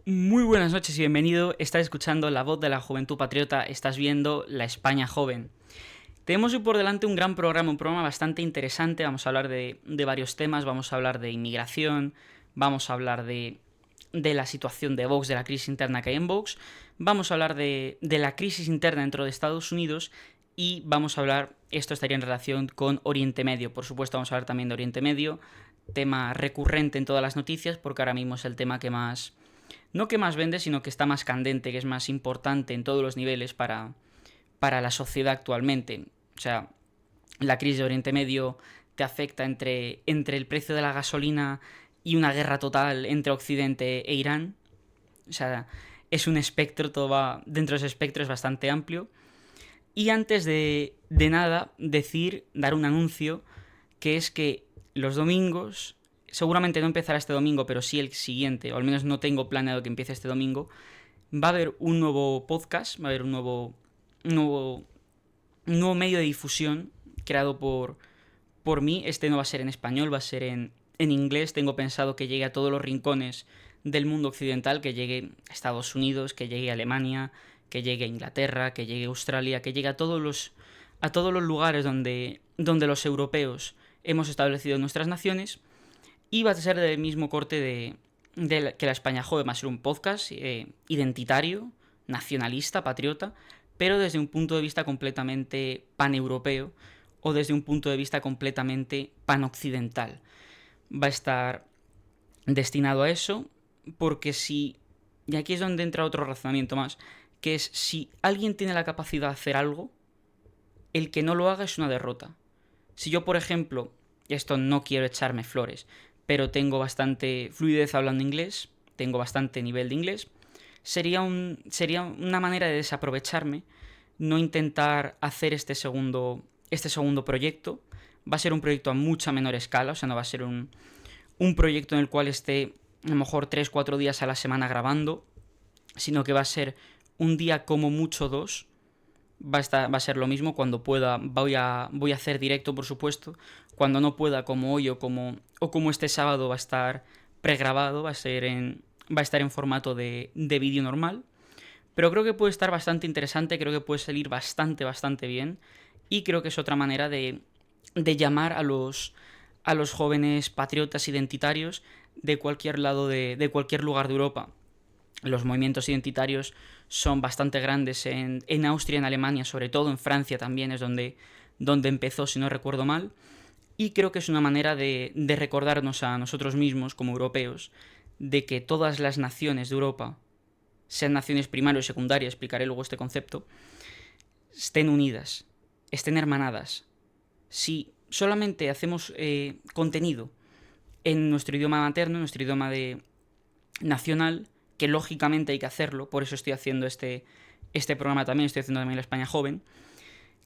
Muy buenas noches y bienvenido. Estás escuchando La Voz de la Juventud Patriota. Estás viendo La España Joven. Tenemos hoy por delante un gran programa, un programa bastante interesante. Vamos a hablar de varios temas. Vamos a hablar de inmigración. Vamos a hablar de la situación de Vox, de la crisis interna que hay en Vox. Vamos a hablar de la crisis interna dentro de Estados Unidos. Y vamos a hablar, esto estaría en relación con Oriente Medio. Por supuesto, vamos a hablar también de Oriente Medio. Tema recurrente en todas las noticias porque ahora mismo es el tema que más... no que más vende, sino que está más candente, que es más importante en todos los niveles para la sociedad actualmente. O sea, la crisis de Oriente Medio te afecta entre el precio de la gasolina y una guerra total entre Occidente e Irán. O sea, es un espectro, todo va dentro de ese espectro, es bastante amplio. Y antes de nada, dar un anuncio, que es que los domingos, seguramente no empezará este domingo, pero sí el siguiente, o al menos no tengo planeado que empiece este domingo, va a haber un nuevo podcast, va a haber un nuevo medio de difusión creado por mí. Este no va a ser en español, va a ser en inglés. Tengo pensado que llegue a todos los rincones del mundo occidental, que llegue a Estados Unidos, que llegue a Alemania, que llegue a Inglaterra, que llegue a Australia, que llegue a todos los lugares donde los europeos hemos establecido nuestras naciones. Y va a ser del mismo corte que la España Joven. Va a ser un podcast identitario, nacionalista, patriota, pero desde un punto de vista completamente paneuropeo o desde un punto de vista completamente panoccidental. Va a estar destinado a eso porque y aquí es donde entra otro razonamiento más, que es si alguien tiene la capacidad de hacer algo, el que no lo haga es una derrota. Si yo, por ejemplo, y esto no quiero echarme flores, pero tengo bastante fluidez hablando inglés, tengo bastante nivel de inglés, sería una manera de desaprovecharme no intentar hacer este segundo proyecto. Va a ser un proyecto a mucha menor escala, o sea, no va a ser un proyecto en el cual esté a lo mejor 3-4 días a la semana grabando, sino que va a ser un día como mucho 2. Va a ser lo mismo. Cuando pueda voy a hacer directo, por supuesto. Cuando no pueda, como hoy o como este sábado, va a estar pregrabado, va a estar en formato de vídeo normal. Pero creo que puede estar bastante interesante, creo que puede salir bastante bien. Y creo que es otra manera de llamar a los jóvenes patriotas identitarios de cualquier lado, de cualquier lugar de Europa. Los movimientos identitarios son bastante grandes en Austria, en Alemania, sobre todo en Francia también es donde empezó, si no recuerdo mal. Y creo que es una manera de recordarnos a nosotros mismos, como europeos, de que todas las naciones de Europa, sean naciones primaria y secundaria, explicaré luego este concepto, estén unidas, estén hermanadas. Si solamente hacemos contenido en nuestro idioma materno, en nuestro idioma nacional, que lógicamente hay que hacerlo, por eso estoy haciendo este programa también, estoy haciendo también la España Joven.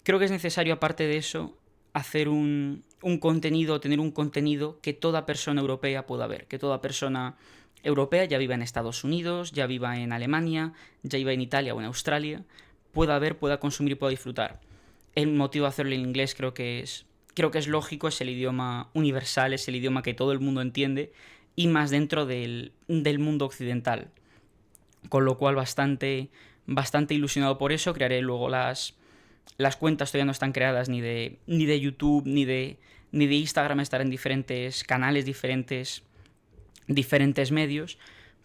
Creo que es necesario, aparte de eso, hacer un contenido, tener un contenido que toda persona europea pueda ver, que toda persona europea, ya viva en Estados Unidos, ya viva en Alemania, ya viva en Italia o en Australia, pueda ver, pueda consumir y pueda disfrutar. El motivo de hacerlo en inglés creo que es lógico, es el idioma universal, es el idioma que todo el mundo entiende y más dentro del mundo occidental. Con lo cual bastante ilusionado por eso. Crearé luego las cuentas, todavía no están creadas ni de YouTube ni de Instagram, estar en diferentes canales, diferentes medios.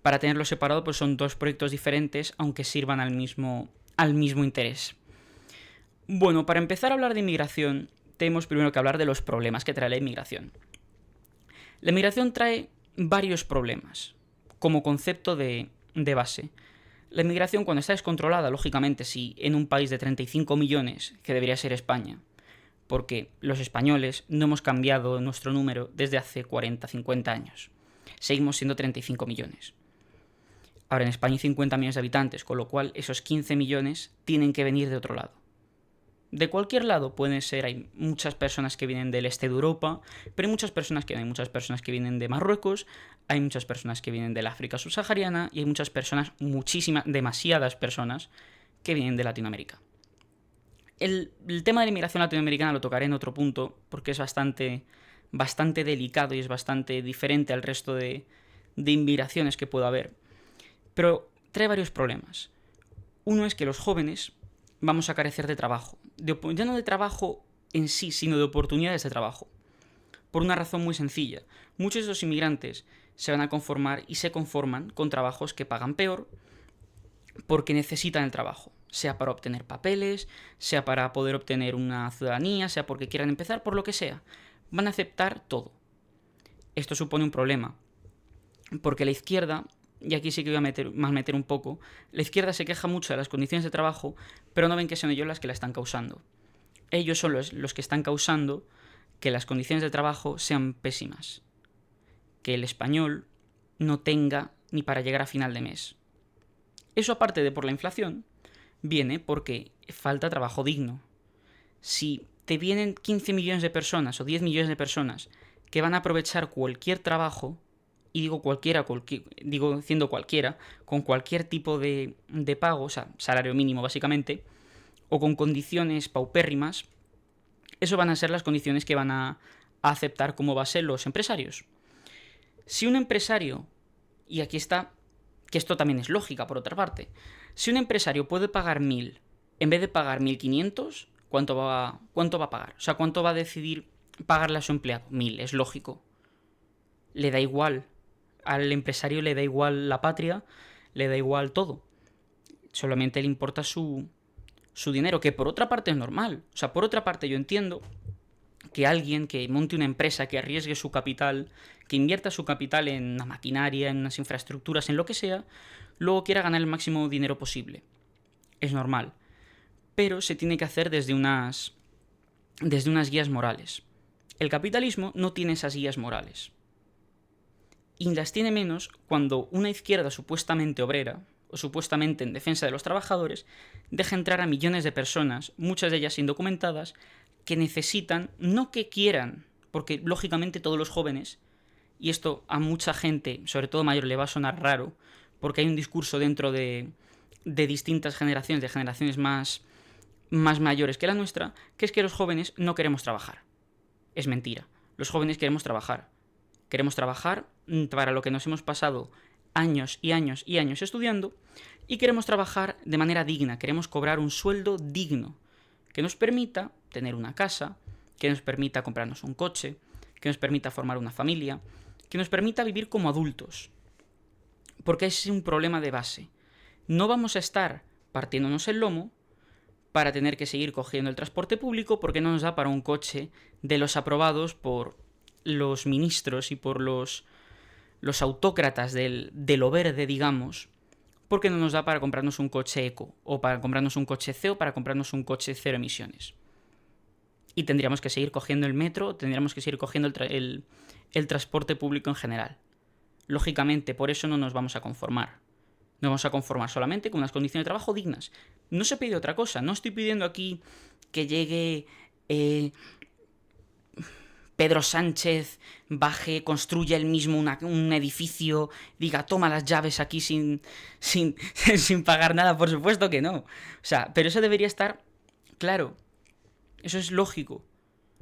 Para tenerlo separado, pues son dos proyectos diferentes, aunque sirvan al mismo interés. Bueno, para empezar a hablar de inmigración, tenemos primero que hablar de los problemas que trae la inmigración. La inmigración trae varios problemas, como concepto de base. La inmigración, cuando está descontrolada, lógicamente, si en un país de 35 millones, que debería ser España, porque los españoles no hemos cambiado nuestro número desde hace 40-50 años. Seguimos siendo 35 millones. Ahora en España hay 50 millones de habitantes, con lo cual esos 15 millones tienen que venir de otro lado. De cualquier lado pueden ser, hay muchas personas que vienen del este de Europa, pero hay muchas personas que vienen de Marruecos, hay muchas personas que vienen del África subsahariana y hay muchas personas, demasiadas personas que vienen de Latinoamérica. El tema de la inmigración latinoamericana lo tocaré en otro punto porque es bastante delicado y es bastante diferente al resto de inmigraciones que pueda haber. Pero trae varios problemas. Uno es que los jóvenes vamos a carecer de trabajo. Ya no de trabajo en sí, sino de oportunidades de trabajo. Por una razón muy sencilla. Muchos de los inmigrantes se van a conformar y se conforman con trabajos que pagan peor porque necesitan el trabajo. Sea para obtener papeles, sea para poder obtener una ciudadanía, sea porque quieran empezar, por lo que sea. Van a aceptar todo. Esto supone un problema. Porque la izquierda, y aquí sí que voy a meter un poco, la izquierda se queja mucho de las condiciones de trabajo, pero no ven que son ellos las que la están causando. Ellos son los que están causando que las condiciones de trabajo sean pésimas. Que el español no tenga ni para llegar a final de mes. Eso, aparte de por la inflación, viene porque falta trabajo digno. Si te vienen 15 millones de personas o 10 millones de personas que van a aprovechar cualquier trabajo, y digo cualquiera, digo diciendo cualquiera, con cualquier tipo de pago, o sea, salario mínimo básicamente, o con condiciones paupérrimas, eso van a ser las condiciones que van a aceptar como base los empresarios. Si un empresario, y aquí está, que esto también es lógica por otra parte, si un empresario puede pagar 1.000 en vez de pagar 1.500, ¿cuánto va a pagar? O sea, ¿cuánto va a decidir pagarle a su empleado? 1.000, es lógico. Le da igual. Al empresario le da igual la patria, le da igual todo. Solamente le importa su dinero, que por otra parte es normal. O sea, por otra parte yo entiendo que alguien que monte una empresa, que arriesgue su capital, que invierta su capital en una maquinaria, en unas infraestructuras, en lo que sea, luego quiera ganar el máximo dinero posible. Es normal. Pero se tiene que hacer desde unas guías morales. El capitalismo no tiene esas guías morales. Y las tiene menos cuando una izquierda supuestamente obrera, o supuestamente en defensa de los trabajadores, deja entrar a millones de personas, muchas de ellas indocumentadas, que necesitan, no que quieran, porque lógicamente todos los jóvenes, y esto a mucha gente, sobre todo mayor, le va a sonar raro, porque hay un discurso dentro de distintas generaciones, de generaciones más mayores que la nuestra, que es que los jóvenes no queremos trabajar. Es mentira. Los jóvenes queremos trabajar. Queremos trabajar para lo que nos hemos pasado años y años y años estudiando, y queremos trabajar de manera digna, queremos cobrar un sueldo digno, que nos permita tener una casa, que nos permita comprarnos un coche, que nos permita formar una familia, que nos permita vivir como adultos. Porque es un problema de base. No vamos a estar partiéndonos el lomo para tener que seguir cogiendo el transporte público porque no nos da para un coche de los aprobados por los ministros y por los autócratas de lo verde, digamos, porque no nos da para comprarnos un coche eco, o para comprarnos un coche C, o para comprarnos un coche cero emisiones. Y tendríamos que seguir cogiendo el metro, tendríamos que seguir cogiendo el transporte público en general. Lógicamente, por eso no nos vamos a conformar. No vamos a conformar solamente con unas condiciones de trabajo dignas. No se pide otra cosa. No estoy pidiendo aquí que llegue Pedro Sánchez, baje, construya él mismo un edificio, diga, toma las llaves aquí sin pagar nada, por supuesto que no. O sea, pero eso debería estar claro. Eso es lógico.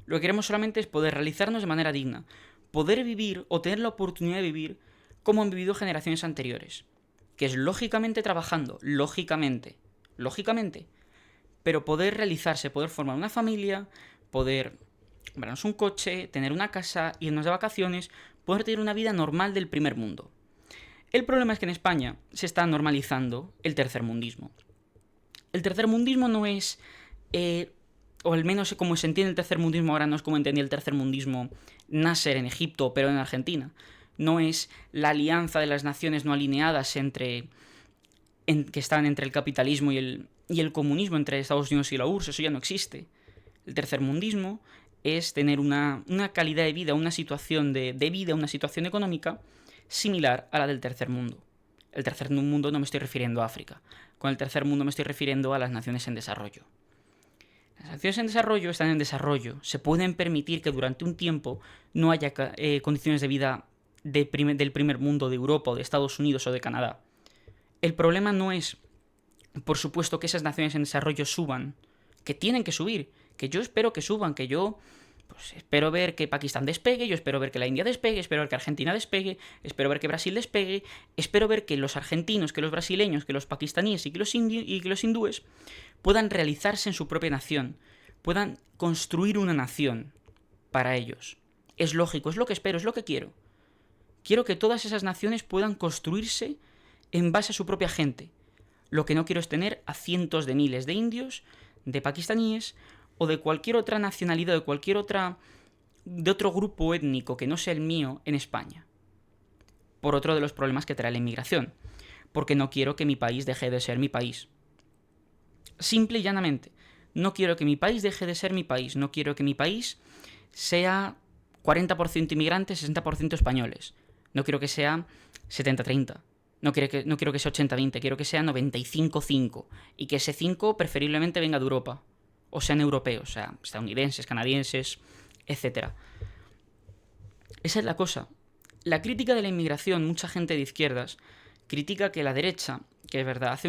Lo que queremos solamente es poder realizarnos de manera digna. Poder vivir o tener la oportunidad de vivir como han vivido generaciones anteriores. Que es lógicamente trabajando, lógicamente. Pero poder realizarse, poder formar una familia, poder comprarnos un coche, tener una casa, irnos de vacaciones, poder tener una vida normal del primer mundo. El problema es que en España se está normalizando el tercermundismo. El tercermundismo no es, o al menos como se entiende el tercermundismo ahora, no es como entendía el tercermundismo Nasser en Egipto, pero en Argentina. No es la alianza de las naciones no alineadas que están entre el capitalismo y el comunismo, entre Estados Unidos y la URSS. Eso ya no existe. El tercermundismo es tener una calidad de vida, una situación de vida, una situación económica similar a la del tercer mundo. El tercer mundo no me estoy refiriendo a África. Con el tercer mundo me estoy refiriendo a las naciones en desarrollo. Las naciones en desarrollo están en desarrollo. Se pueden permitir que durante un tiempo no haya condiciones de vida del primer mundo, de Europa o de Estados Unidos o de Canadá. El problema no es, por supuesto, que esas naciones en desarrollo suban, que tienen que subir, que yo espero que suban, que yo Pues espero ver que Pakistán despegue, yo espero ver que la India despegue, espero ver que Argentina despegue, espero ver que Brasil despegue, espero ver que los argentinos, que los brasileños, que los pakistaníes y que los hindúes puedan realizarse en su propia nación, puedan construir una nación para ellos. Es lógico, es lo que espero, es lo que quiero. Quiero que todas esas naciones puedan construirse en base a su propia gente. Lo que no quiero es tener a cientos de miles de indios, de pakistaníes o de cualquier otra nacionalidad, de otro grupo étnico que no sea el mío en España. Por otro de los problemas que trae la inmigración. Porque no quiero que mi país deje de ser mi país. Simple y llanamente. No quiero que mi país deje de ser mi país. No quiero que mi país sea 40% inmigrantes, 60% españoles. No quiero que sea 70-30. No quiero que sea 80-20. Quiero que sea 95-5. Y que ese 5 preferiblemente venga de Europa. O sean europeos, o sea, estadounidenses, canadienses, etc. Esa es la cosa. La crítica de la inmigración, mucha gente de izquierdas critica que la derecha, que es verdad, hace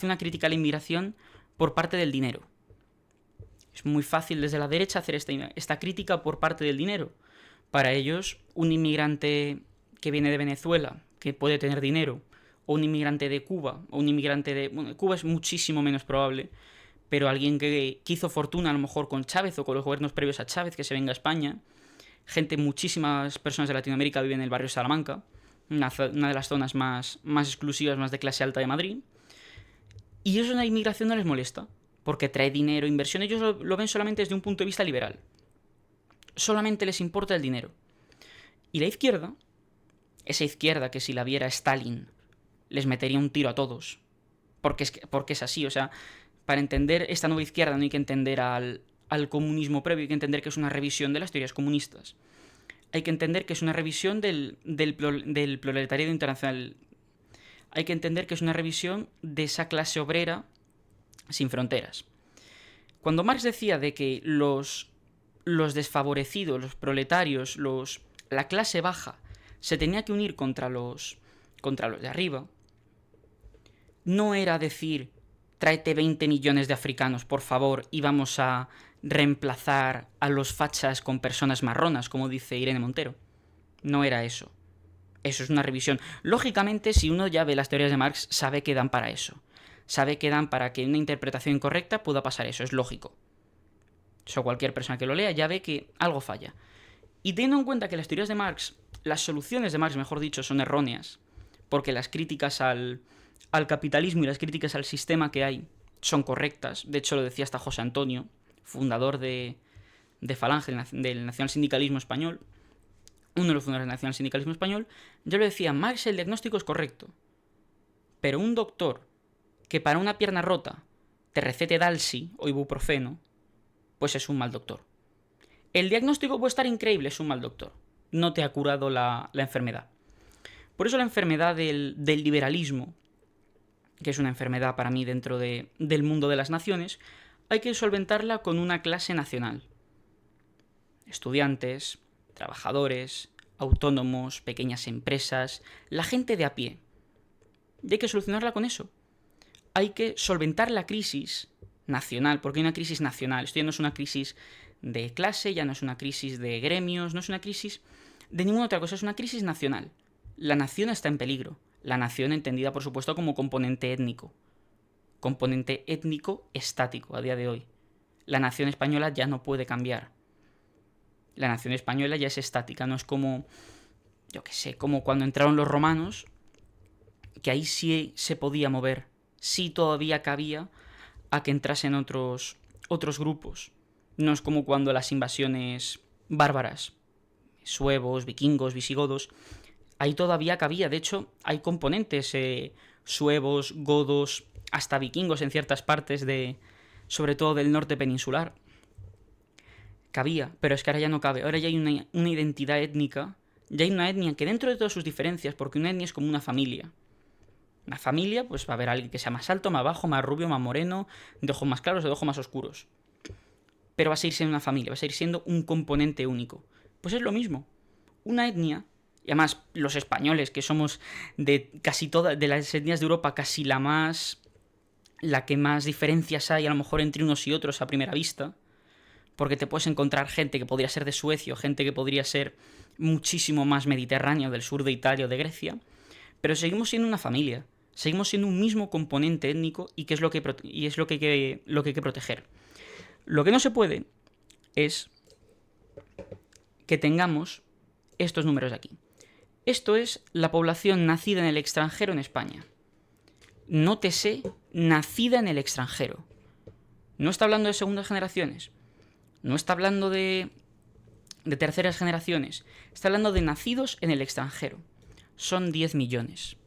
una crítica a la inmigración por parte del dinero. Es muy fácil desde la derecha hacer esta crítica por parte del dinero. Para ellos, un inmigrante que viene de Venezuela, que puede tener dinero, o un inmigrante de Cuba, o un inmigrante de... Bueno, Cuba es muchísimo menos probable, pero alguien que hizo fortuna a lo mejor con Chávez o con los gobiernos previos a Chávez, que se venga a España. Muchísimas personas de Latinoamérica viven en el barrio Salamanca, una de las zonas más exclusivas, más de clase alta de Madrid. Y eso en la inmigración no les molesta, porque trae dinero, inversión. Ellos lo ven solamente desde un punto de vista liberal. Solamente les importa el dinero. Y la izquierda, esa izquierda que si la viera Stalin les metería un tiro a todos, porque es así, o sea, para entender esta nueva izquierda no hay que entender al comunismo previo, hay que entender que es una revisión de las teorías comunistas. Hay que entender que es una revisión del proletariado internacional. Hay que entender que es una revisión de esa clase obrera sin fronteras. Cuando Marx decía de que los desfavorecidos, los proletarios, la clase baja, se tenía que unir contra los de arriba, no era decir tráete 20 millones de africanos, por favor, y vamos a reemplazar a los fachas con personas marronas, como dice Irene Montero. No era eso. Eso es una revisión. Lógicamente, si uno ya ve las teorías de Marx, sabe que dan para eso. Sabe que dan para que una interpretación incorrecta pueda pasar eso, es lógico. Eso cualquier persona que lo lea ya ve que algo falla. Y teniendo en cuenta que las teorías de Marx, las soluciones de Marx, mejor dicho, son erróneas, porque las críticas al capitalismo y las críticas al sistema que hay son correctas. De hecho, lo decía hasta José Antonio, fundador de Falange, del nacionalsindicalismo español, uno de los fundadores del nacionalsindicalismo español. Yo le decía, Marx, el diagnóstico es correcto, pero un doctor que para una pierna rota te recete Dalsi o ibuprofeno, pues es un mal doctor. El diagnóstico puede estar increíble, es un mal doctor. No te ha curado la enfermedad. Por eso la enfermedad del liberalismo, que es una enfermedad para mí dentro del mundo de las naciones, hay que solventarla con una clase nacional. Estudiantes, trabajadores, autónomos, pequeñas empresas, la gente de a pie. Y hay que solucionarla con eso. Hay que solventar la crisis nacional, porque hay una crisis nacional. Esto ya no es una crisis de clase, ya no es una crisis de gremios, no es una crisis de ninguna otra cosa, es una crisis nacional. La nación está en peligro. La nación entendida, por supuesto, como componente étnico. Componente étnico estático a día de hoy. La nación española ya no puede cambiar. La nación española ya es estática, no es como, yo qué sé, como cuando entraron los romanos, que ahí sí se podía mover, sí todavía cabía a que entrasen otros grupos. No es como cuando las invasiones bárbaras, suevos, vikingos, visigodos, ahí todavía cabía. De hecho, hay componentes suevos, godos, hasta vikingos en ciertas partes sobre todo del norte peninsular. Cabía, pero es que ahora ya no cabe. Ahora ya hay una identidad étnica. Ya hay una etnia que dentro de todas sus diferencias, porque una etnia es como una familia. Una familia, pues va a haber alguien que sea más alto, más bajo, más rubio, más moreno, de ojos más claros o de ojos más oscuros. Pero va a seguir siendo una familia, va a seguir siendo un componente único. Pues es lo mismo. Una etnia, y además los españoles, que somos de casi todas, de las etnias de Europa, casi la que más diferencias hay a lo mejor entre unos y otros a primera vista, porque te puedes encontrar gente que podría ser de Suecia, o gente que podría ser muchísimo más mediterránea, del sur de Italia o de Grecia, pero seguimos siendo una familia, seguimos siendo un mismo componente étnico y que es lo que, lo que hay que proteger. Lo que no se puede es que tengamos estos números de aquí. Esto es la población nacida en el extranjero en España. Nótese, nacida en el extranjero. No está hablando de segundas generaciones, no está hablando de terceras generaciones, está hablando de nacidos en el extranjero. Son 10 millones,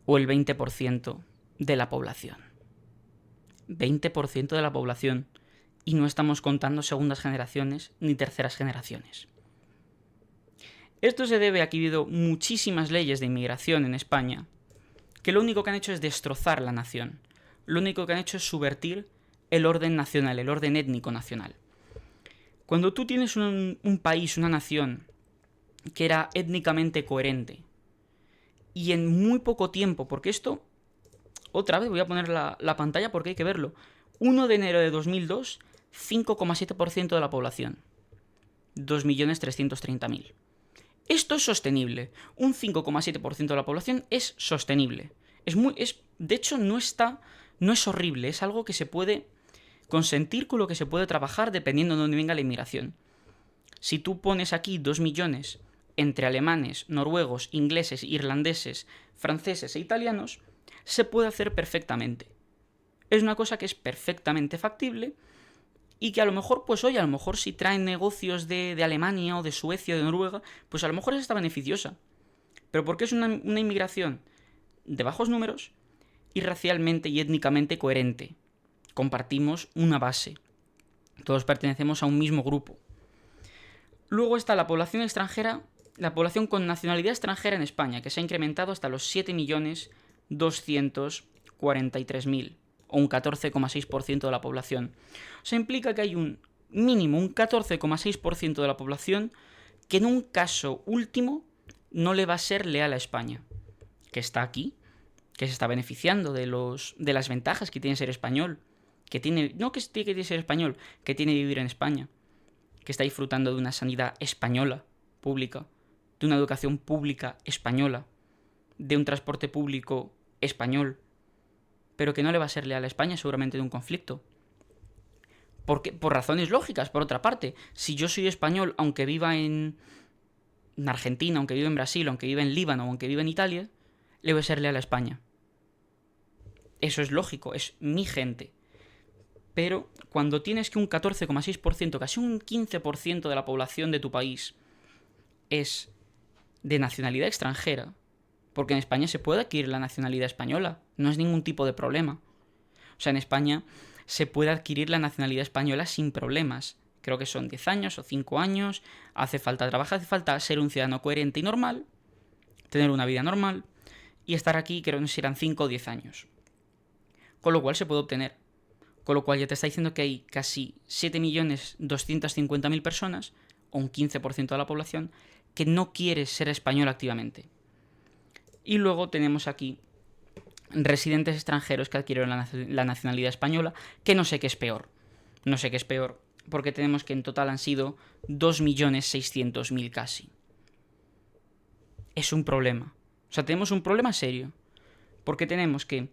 o el 20% de la población. 20% de la población, y no estamos contando segundas generaciones ni terceras generaciones. Esto se debe a que ha habido muchísimas leyes de inmigración en España que lo único que han hecho es destrozar la nación. Lo único que han hecho es subvertir el orden nacional, el orden étnico nacional. Cuando tú tienes un país, una nación, que era étnicamente coherente, y en muy poco tiempo, porque esto, otra vez voy a poner la pantalla porque hay que verlo, 1 de enero de 2002, 5,7% de la población, 2.330.000. Esto es sostenible. Un 5,7% de la población es sostenible. De hecho, no es horrible. Es algo que se puede consentir, con lo que se puede trabajar dependiendo de dónde venga la inmigración. Si tú pones aquí 2 millones entre alemanes, noruegos, ingleses, irlandeses, franceses e italianos, se puede hacer perfectamente. Es una cosa que es perfectamente factible y que a lo mejor, pues oye, a lo mejor si traen negocios de Alemania o de Suecia o de Noruega, pues a lo mejor está beneficiosa. Pero porque es una inmigración de bajos números y racialmente y étnicamente coherente. Compartimos una base. Todos pertenecemos a un mismo grupo. Luego está la población extranjera, la población con nacionalidad extranjera en España, que se ha incrementado hasta los 7.243.000. O un 14,6% de la población. O sea, implica que hay un mínimo, un 14,6% de la población que en un caso último no le va a ser leal a España. Que está aquí, que se está beneficiando de las ventajas que tiene ser español. No que tiene que ser español, que tiene vivir en España. Que está disfrutando de una sanidad española, pública. De una educación pública española. De un transporte público español. Pero que no le va a ser leal a España seguramente de un conflicto. Por razones lógicas, por otra parte. Si yo soy español, aunque viva en Argentina, aunque viva en Brasil, aunque viva en Líbano, aunque viva en Italia, le voy a ser leal a España. Eso es lógico, es mi gente. Pero cuando tienes que un 14,6%, casi un 15% de la población de tu país es de nacionalidad extranjera, porque en España se puede adquirir la nacionalidad española, no es ningún tipo de problema. O sea, en España se puede adquirir la nacionalidad española sin problemas. Creo que son 10 años o 5 años, hace falta trabajar, hace falta ser un ciudadano coherente y normal, tener una vida normal, y estar aquí creo que serán 5 o 10 años. Con lo cual se puede obtener. Con lo cual ya te está diciendo que hay casi 7.250.000 personas, o un 15% de la población, que no quiere ser español activamente. Y luego tenemos aquí residentes extranjeros que adquirieron la nacionalidad española, que no sé qué es peor. No sé qué es peor, porque tenemos que en total han sido 2.600.000 casi. Es un problema. O sea, tenemos un problema serio. Porque tenemos que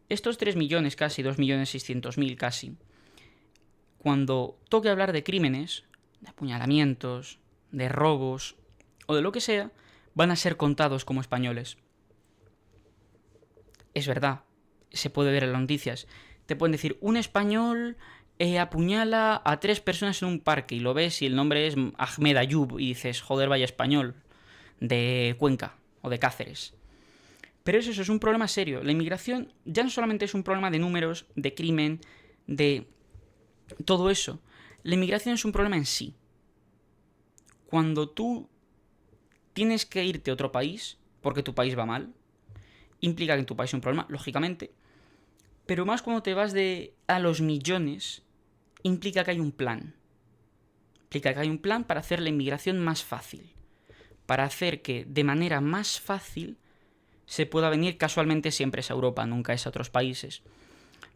estos 3 millones casi, 2.600.000 casi, cuando toque hablar de crímenes, de apuñalamientos, de robos o de lo que sea, van a ser contados como españoles. Es verdad, se puede ver en las noticias. Te pueden decir, un español apuñala a 3 personas en un parque y lo ves y el nombre es Ahmed Ayub y dices, joder, vaya español, de Cuenca o de Cáceres. Pero eso es un problema serio. La inmigración ya no solamente es un problema de números, de crimen, de todo eso. La inmigración es un problema en sí. Cuando tú tienes que irte a otro país, porque tu país va mal, implica que en tu país hay un problema, lógicamente, pero más cuando te vas a los millones, implica que hay un plan. Implica que hay un plan para hacer la inmigración más fácil, para hacer que de manera más fácil se pueda venir, casualmente siempre es a Europa, nunca es a otros países,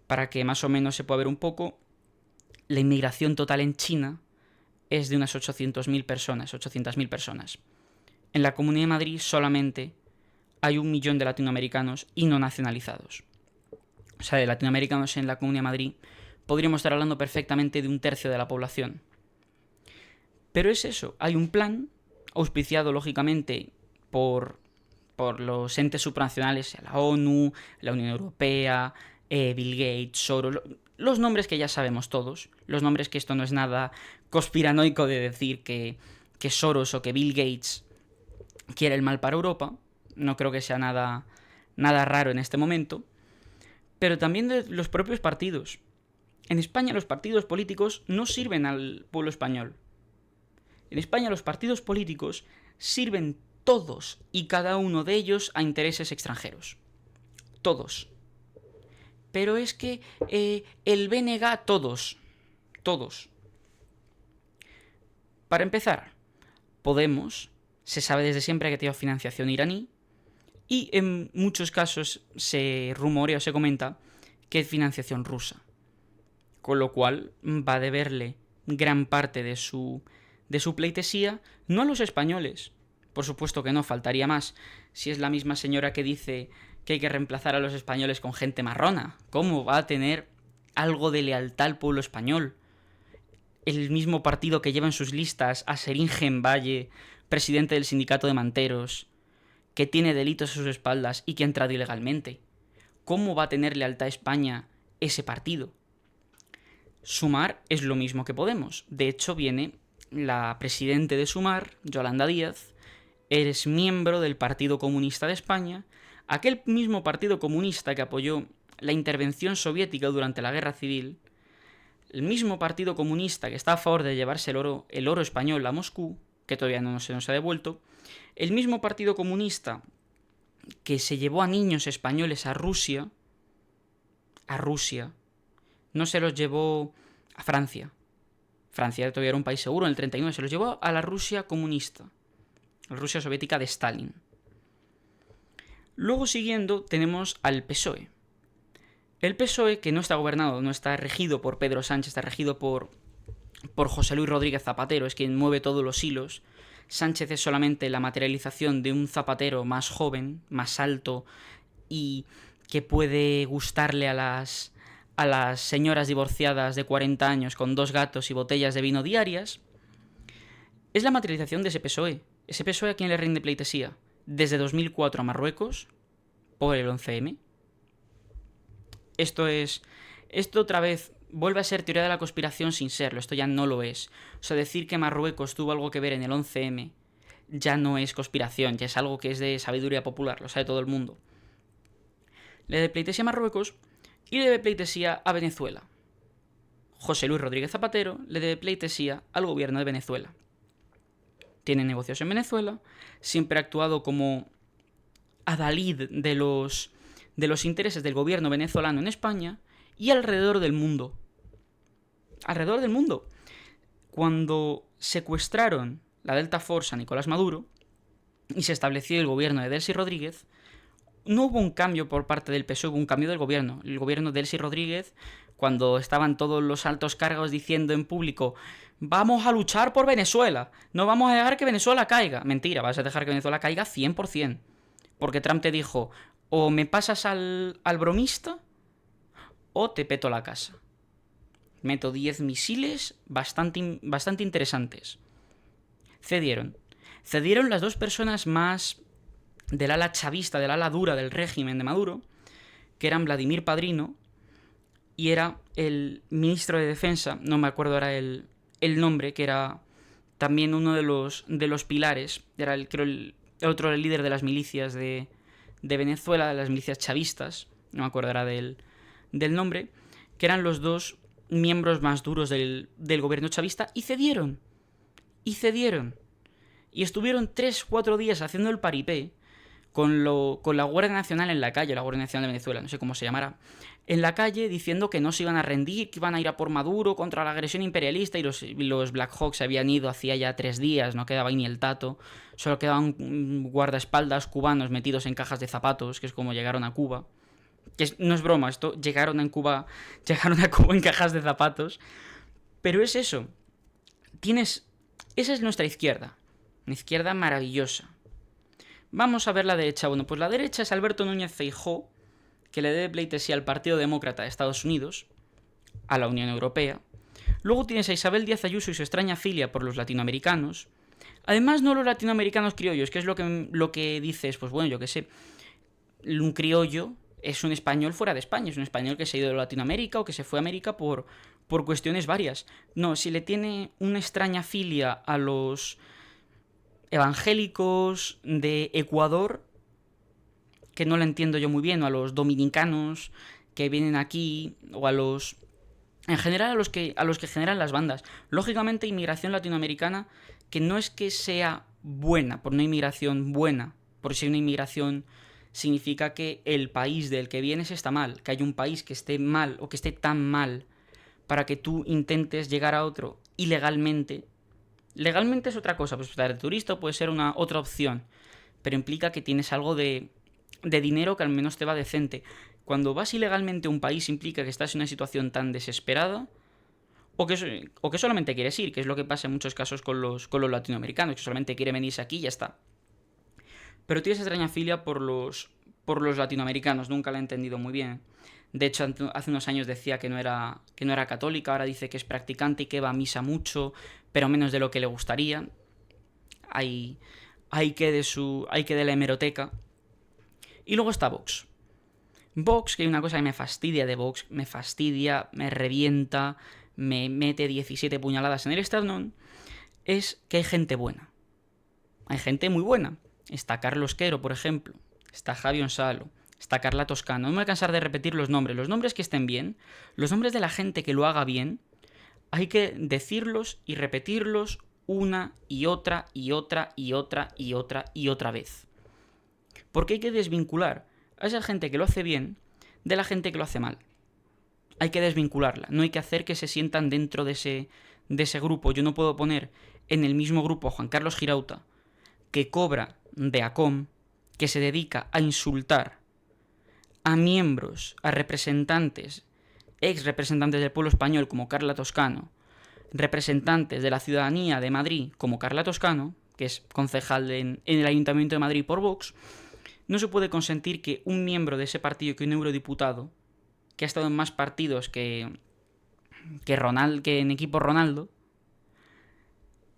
para que más o menos se pueda ver un poco la inmigración total en China es de unas 800.000 personas. En la Comunidad de Madrid solamente hay 1 millón de latinoamericanos y no nacionalizados. O sea, de latinoamericanos en la Comunidad de Madrid podríamos estar hablando perfectamente de 1/3 de la población. Pero es eso, hay un plan auspiciado lógicamente por los entes supranacionales, la ONU, la Unión Europea, Bill Gates, Soros, los nombres que ya sabemos todos, los nombres que esto no es nada conspiranoico de decir que Soros o que Bill Gates quiere el mal para Europa, no creo que sea nada raro en este momento, pero también de los propios partidos. En España los partidos políticos no sirven al pueblo español. En España los partidos políticos sirven todos y cada uno de ellos a intereses extranjeros. Todos. Pero es que el BNG, todos. Para empezar, Podemos se sabe desde siempre que tiene financiación iraní y en muchos casos se rumorea o se comenta que es financiación rusa. Con lo cual va a deberle gran parte de su pleitesía no a los españoles. Por supuesto que no, faltaría más. Si es la misma señora que dice que hay que reemplazar a los españoles con gente marrona, ¿cómo va a tener algo de lealtad al pueblo español? El mismo partido que lleva en sus listas a Seringen Valle, presidente del sindicato de manteros, que tiene delitos a sus espaldas y que ha entrado ilegalmente. ¿Cómo va a tener lealtad a España ese partido? Sumar es lo mismo que Podemos. De hecho, viene la presidenta de Sumar, Yolanda Díaz, es miembro del Partido Comunista de España, aquel mismo Partido Comunista que apoyó la intervención soviética durante la Guerra Civil, el mismo Partido Comunista que está a favor de llevarse el oro español a Moscú, que todavía no se nos ha devuelto, el mismo Partido Comunista que se llevó a niños españoles a Rusia, no se los llevó a Francia. Francia todavía era un país seguro en el 39, se los llevó a la Rusia comunista, la Rusia soviética de Stalin. Luego siguiendo tenemos al PSOE. El PSOE, que no está gobernado, no está regido por Pedro Sánchez, está regido por José Luis Rodríguez Zapatero, es quien mueve todos los hilos. Sánchez es solamente la materialización de un Zapatero más joven, más alto y que puede gustarle a las señoras divorciadas de 40 años con 2 gatos y botellas de vino diarias. Es la materialización de ese PSOE. Ese PSOE a quien le rinde pleitesía. Desde 2004 a Marruecos, por el 11M. Esto otra vez vuelve a ser teoría de la conspiración sin serlo, esto ya no lo es. O sea, decir que Marruecos tuvo algo que ver en el 11M ya no es conspiración, ya es algo que es de sabiduría popular, lo sabe todo el mundo. Le debe pleitesía a Marruecos y le debe pleitesía a Venezuela. José Luis Rodríguez Zapatero le debe pleitesía al gobierno de Venezuela. Tiene negocios en Venezuela, siempre ha actuado como adalid de los intereses del gobierno venezolano en España y alrededor del mundo. Alrededor del mundo. Cuando secuestraron la Delta Force a Nicolás Maduro y se estableció el gobierno de Delcy Rodríguez, no hubo un cambio por parte del PSOE, hubo un cambio del gobierno. El gobierno de Delcy Rodríguez, cuando estaban todos los altos cargos diciendo en público: vamos a luchar por Venezuela, no vamos a dejar que Venezuela caiga. Mentira, vas a dejar que Venezuela caiga 100%. Porque Trump te dijo: o me pasas al bromista o te peto la casa. Meto 10 misiles bastante interesantes. Cedieron las dos personas más del ala chavista, del ala dura del régimen de Maduro, que eran Vladimir Padrino y era el ministro de Defensa, no me acuerdo ahora el nombre, que era también uno de los pilares, era el otro líder de las milicias de Venezuela, de las milicias chavistas, no me acuerdo ahora del nombre, que eran los dos miembros más duros del gobierno chavista, y cedieron. Y estuvieron 3-4 días haciendo el paripé con la Guardia Nacional en la calle, la Guardia Nacional de Venezuela, no sé cómo se llamará, en la calle diciendo que no se iban a rendir, que iban a ir a por Maduro contra la agresión imperialista, y los Black Hawks se habían ido hacía ya 3 días, no quedaba ahí ni el tato, solo quedaban guardaespaldas cubanos metidos en cajas de zapatos, que es como llegaron a Cuba. No es broma esto, llegaron a Cuba en cajas de zapatos, Pero es eso. Esa es nuestra izquierda. Una izquierda maravillosa. Vamos a ver la derecha. Bueno, pues la derecha es Alberto Núñez Feijóo, que le debe pleitesía al Partido Demócrata de Estados Unidos, a la Unión Europea. Luego tienes a Isabel Díaz Ayuso y su extraña filia por los latinoamericanos. Además, no los latinoamericanos criollos, que es lo que dices, pues bueno, yo qué sé. Un criollo es un español fuera de España, es un español que se ha ido de Latinoamérica o que se fue a América por cuestiones varias. No, si le tiene una extraña filia a los evangélicos de Ecuador, que no la entiendo yo muy bien, o a los dominicanos que vienen aquí, o a los... En general a los que generan las bandas. Lógicamente, inmigración latinoamericana, que no es que sea buena, por una inmigración buena, por si una inmigración significa que el país del que vienes está mal, que hay un país que esté mal o que esté tan mal para que tú intentes llegar a otro ilegalmente. Legalmente es otra cosa, pues estar de turista puede ser una otra opción, pero implica que tienes algo de dinero que al menos te va decente. Cuando vas ilegalmente a un país implica que estás en una situación tan desesperada o que solamente quieres ir, que es lo que pasa en muchos casos con los latinoamericanos, que solamente quieren venirse aquí y ya está. Pero tienes extraña filia por los latinoamericanos, nunca la he entendido muy bien. De hecho, hace unos años decía que no era católica, ahora dice que es practicante y que va a misa mucho, pero menos de lo que le gustaría. Hay que de la hemeroteca. Y luego está Vox. Vox, que hay una cosa que me fastidia de Vox, me fastidia, me revienta, me mete 17 puñaladas en el esternón, es que hay gente buena. Hay gente muy buena. Está Carlos Quero, por ejemplo. Está Javi Onsalo. Está Carla Toscano. No me voy a cansar de repetir los nombres. Los nombres que estén bien, los nombres de la gente que lo haga bien, hay que decirlos y repetirlos una y otra y otra y otra y otra y otra vez. Porque hay que desvincular a esa gente que lo hace bien de la gente que lo hace mal. Hay que desvincularla. No hay que hacer que se sientan dentro de ese grupo. Yo no puedo poner en el mismo grupo a Juan Carlos Girauta, que cobra de ACOM, que se dedica a insultar a miembros, a representantes, ex representantes del pueblo español como Carla Toscano, representantes de la ciudadanía de Madrid como Carla Toscano, que es concejal en el Ayuntamiento de Madrid por Vox. No se puede consentir que un miembro de ese partido, que un eurodiputado, que ha estado en más partidos que en equipo Ronaldo,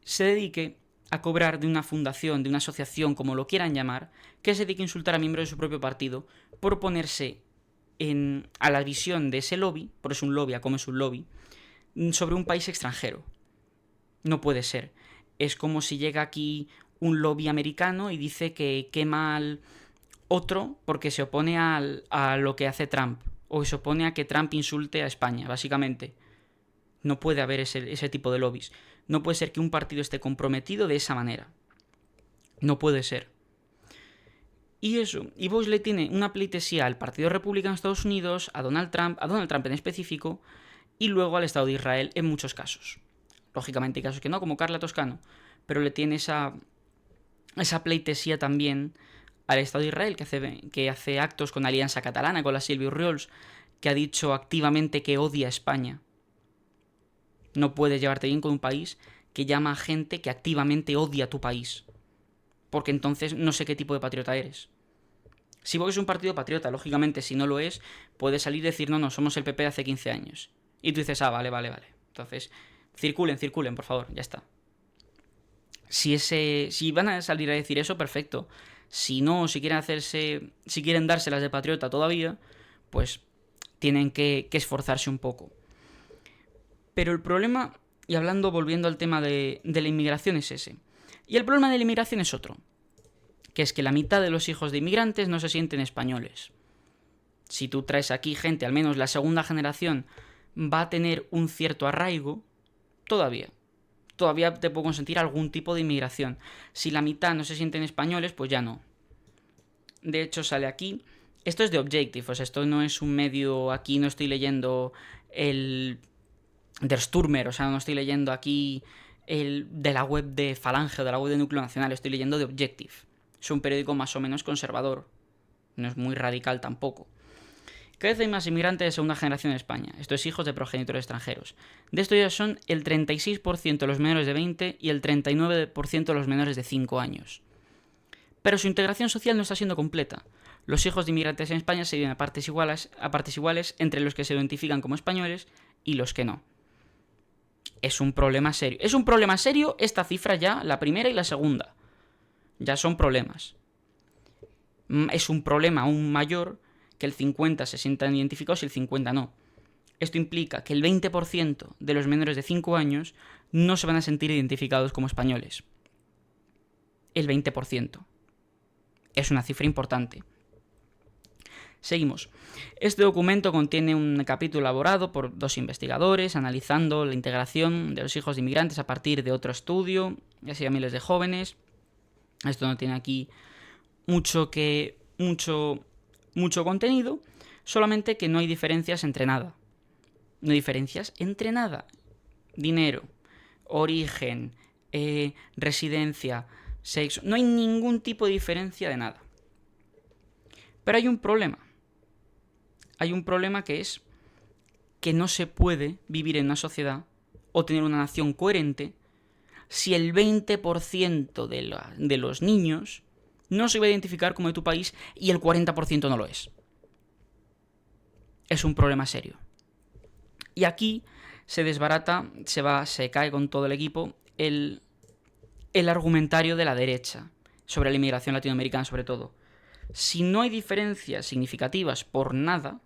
se dedique a cobrar de una fundación, de una asociación, como lo quieran llamar, que se dedique a insultar a miembros de su propio partido por oponerse a la visión de ese lobby, por eso un lobby, a cómo es un lobby, sobre un país extranjero. No puede ser. Es como si llega aquí un lobby americano y dice que qué mal otro porque se opone a lo que hace Trump, o se opone a que Trump insulte a España, básicamente. No puede haber ese tipo de lobbies. No puede ser que un partido esté comprometido de esa manera. No puede ser. Y eso, y Vox le tiene una pleitesía al Partido Republicano de Estados Unidos, a Donald Trump en específico, y luego al Estado de Israel en muchos casos. Lógicamente hay casos que no, como Carla Toscano, pero le tiene esa pleitesía también al Estado de Israel, que hace actos con Alianza Catalana, con la Silvia Orriols, que ha dicho activamente que odia a España. No puedes llevarte bien con un país que llama a gente que activamente odia a tu país. Porque entonces no sé qué tipo de patriota eres. Si Vox es un partido patriota, lógicamente, si no lo es, puedes salir y decir, no, somos el PP de hace 15 años. Y tú dices, vale. Entonces, circulen, por favor, ya está. Si van a salir a decir eso, perfecto. Si no, si quieren dárselas de patriota todavía, pues tienen que esforzarse un poco. Pero el problema, y volviendo al tema de la inmigración, es ese. Y el problema de la inmigración es otro, que es que la mitad de los hijos de inmigrantes no se sienten españoles. Si tú traes aquí gente, al menos la segunda generación, va a tener un cierto arraigo, todavía te puedo consentir algún tipo de inmigración. Si la mitad no se sienten españoles, pues ya no. De hecho, sale aquí. Esto es de Objective, o sea, esto no es un medio. Aquí no estoy leyendo el Der Stürmer, o sea, no estoy leyendo aquí el de la web de Falange o de la web de Núcleo Nacional, estoy leyendo de Objective. Es un periódico más o menos conservador, no es muy radical tampoco. Cada vez hay más inmigrantes de segunda generación en España, esto es hijos de progenitores extranjeros. De esto ya son el 36% de los menores de 20 y el 39% de los menores de 5 años. Pero su integración social no está siendo completa. Los hijos de inmigrantes en España se dividen a partes iguales entre los que se identifican como españoles y los que no. Es un problema serio. Es un problema serio esta cifra ya, la primera y la segunda. Ya son problemas. Es un problema aún mayor que el 50 se sientan identificados y el 50 no. Esto implica que el 20% de los menores de 5 años no se van a sentir identificados como españoles. El 20%. Es una cifra importante. Seguimos. Este documento contiene un capítulo elaborado por 2 investigadores analizando la integración de los hijos de inmigrantes a partir de otro estudio, y así a miles de jóvenes. Esto no tiene aquí mucho contenido, solamente que no hay diferencias entre nada. No hay diferencias entre nada. Dinero, origen, residencia, sexo. No hay ningún tipo de diferencia de nada. Pero hay un problema. Hay un problema que es que no se puede vivir en una sociedad o tener una nación coherente si el 20% de los niños no se va a identificar como de tu país y el 40% no lo es. Es un problema serio. Y aquí se desbarata, se cae con todo el equipo el argumentario de la derecha sobre la inmigración latinoamericana sobre todo. Si no hay diferencias significativas por nada,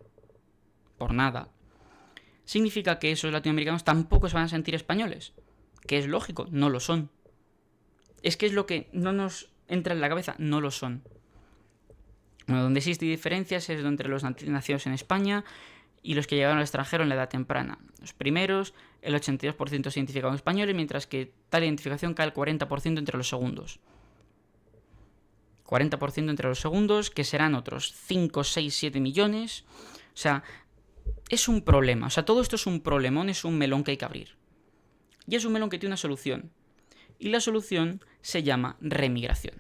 significa que esos latinoamericanos tampoco se van a sentir españoles. Que es lógico, no lo son. Es que es lo que no nos entra en la cabeza, no lo son. Bueno, donde existen diferencias es entre los nacidos en España y los que llegaron al extranjero en la edad temprana. Los primeros, el 82% se identifican como españoles, mientras que tal identificación cae al 40% entre los segundos. 40% entre los segundos, que serán otros 5, 6, 7 millones. O sea, es un problema. O sea, todo esto es un problemón, es un melón que hay que abrir. Y es un melón que tiene una solución. Y la solución se llama remigración.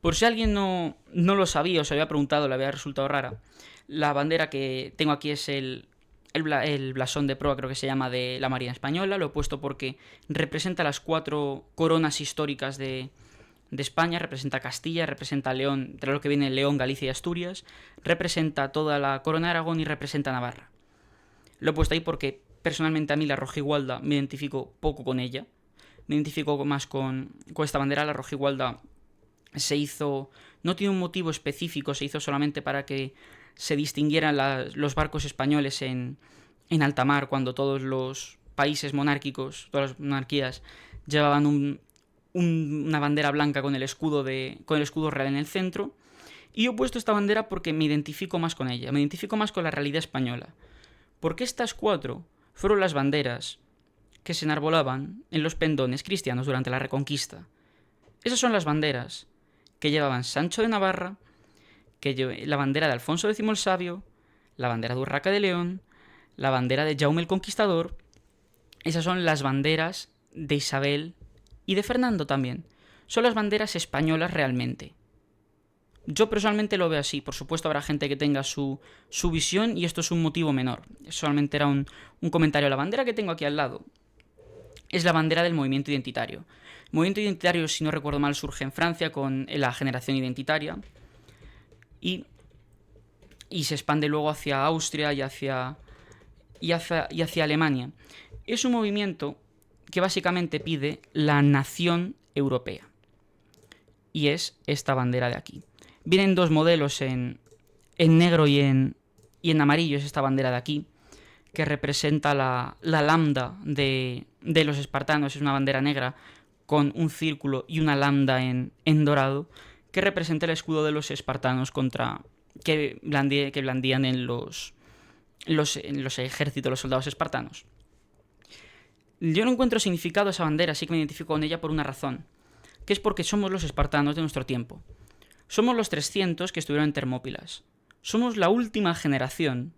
Por si alguien no lo sabía o se había preguntado, le había resultado rara, la bandera que tengo aquí es el blasón de proa, creo que se llama, de la Marina Española. Lo he puesto porque representa las 4 coronas históricas de España, representa Castilla, representa León, entre lo que viene León, Galicia y Asturias, representa toda la corona de Aragón y representa Navarra. Lo he puesto ahí porque personalmente a mí la rojigualda me identifico poco con ella. Me identifico más con esta bandera. La rojigualda se hizo, no tiene un motivo específico, se hizo solamente para que se distinguieran los barcos españoles en alta mar, cuando todos los países monárquicos, todas las monarquías, llevaban una bandera blanca con el escudo real en el centro. Y yo he puesto esta bandera porque me identifico más con ella, me identifico más con la realidad española. Porque estas 4 fueron las banderas que se enarbolaban en los pendones cristianos durante la Reconquista. Esas son las banderas que llevaban Sancho de Navarra, la bandera de Alfonso X el Sabio, la bandera de Urraca de León, la bandera de Jaume el Conquistador. Esas son las banderas de Isabel y de Fernando también. Son las banderas españolas realmente. Yo personalmente lo veo así. Por supuesto habrá gente que tenga su visión y esto es un motivo menor. Solamente era un comentario. La bandera que tengo aquí al lado es la bandera del movimiento identitario. El movimiento identitario, si no recuerdo mal, surge en Francia con la generación identitaria y se expande luego hacia Austria y hacia Alemania. Es un movimiento que básicamente pide la nación europea. Y es esta bandera de aquí. Vienen 2 modelos en negro y en amarillo, es esta bandera de aquí, que representa la lambda de los espartanos. Es una bandera negra con un círculo y una lambda en dorado, que representa el escudo de los espartanos que blandían en los ejércitos, los soldados espartanos. Yo no encuentro significado a esa bandera, sí que me identifico con ella por una razón, que es porque somos los espartanos de nuestro tiempo. Somos los 300 que estuvieron en Termópilas. Somos la última generación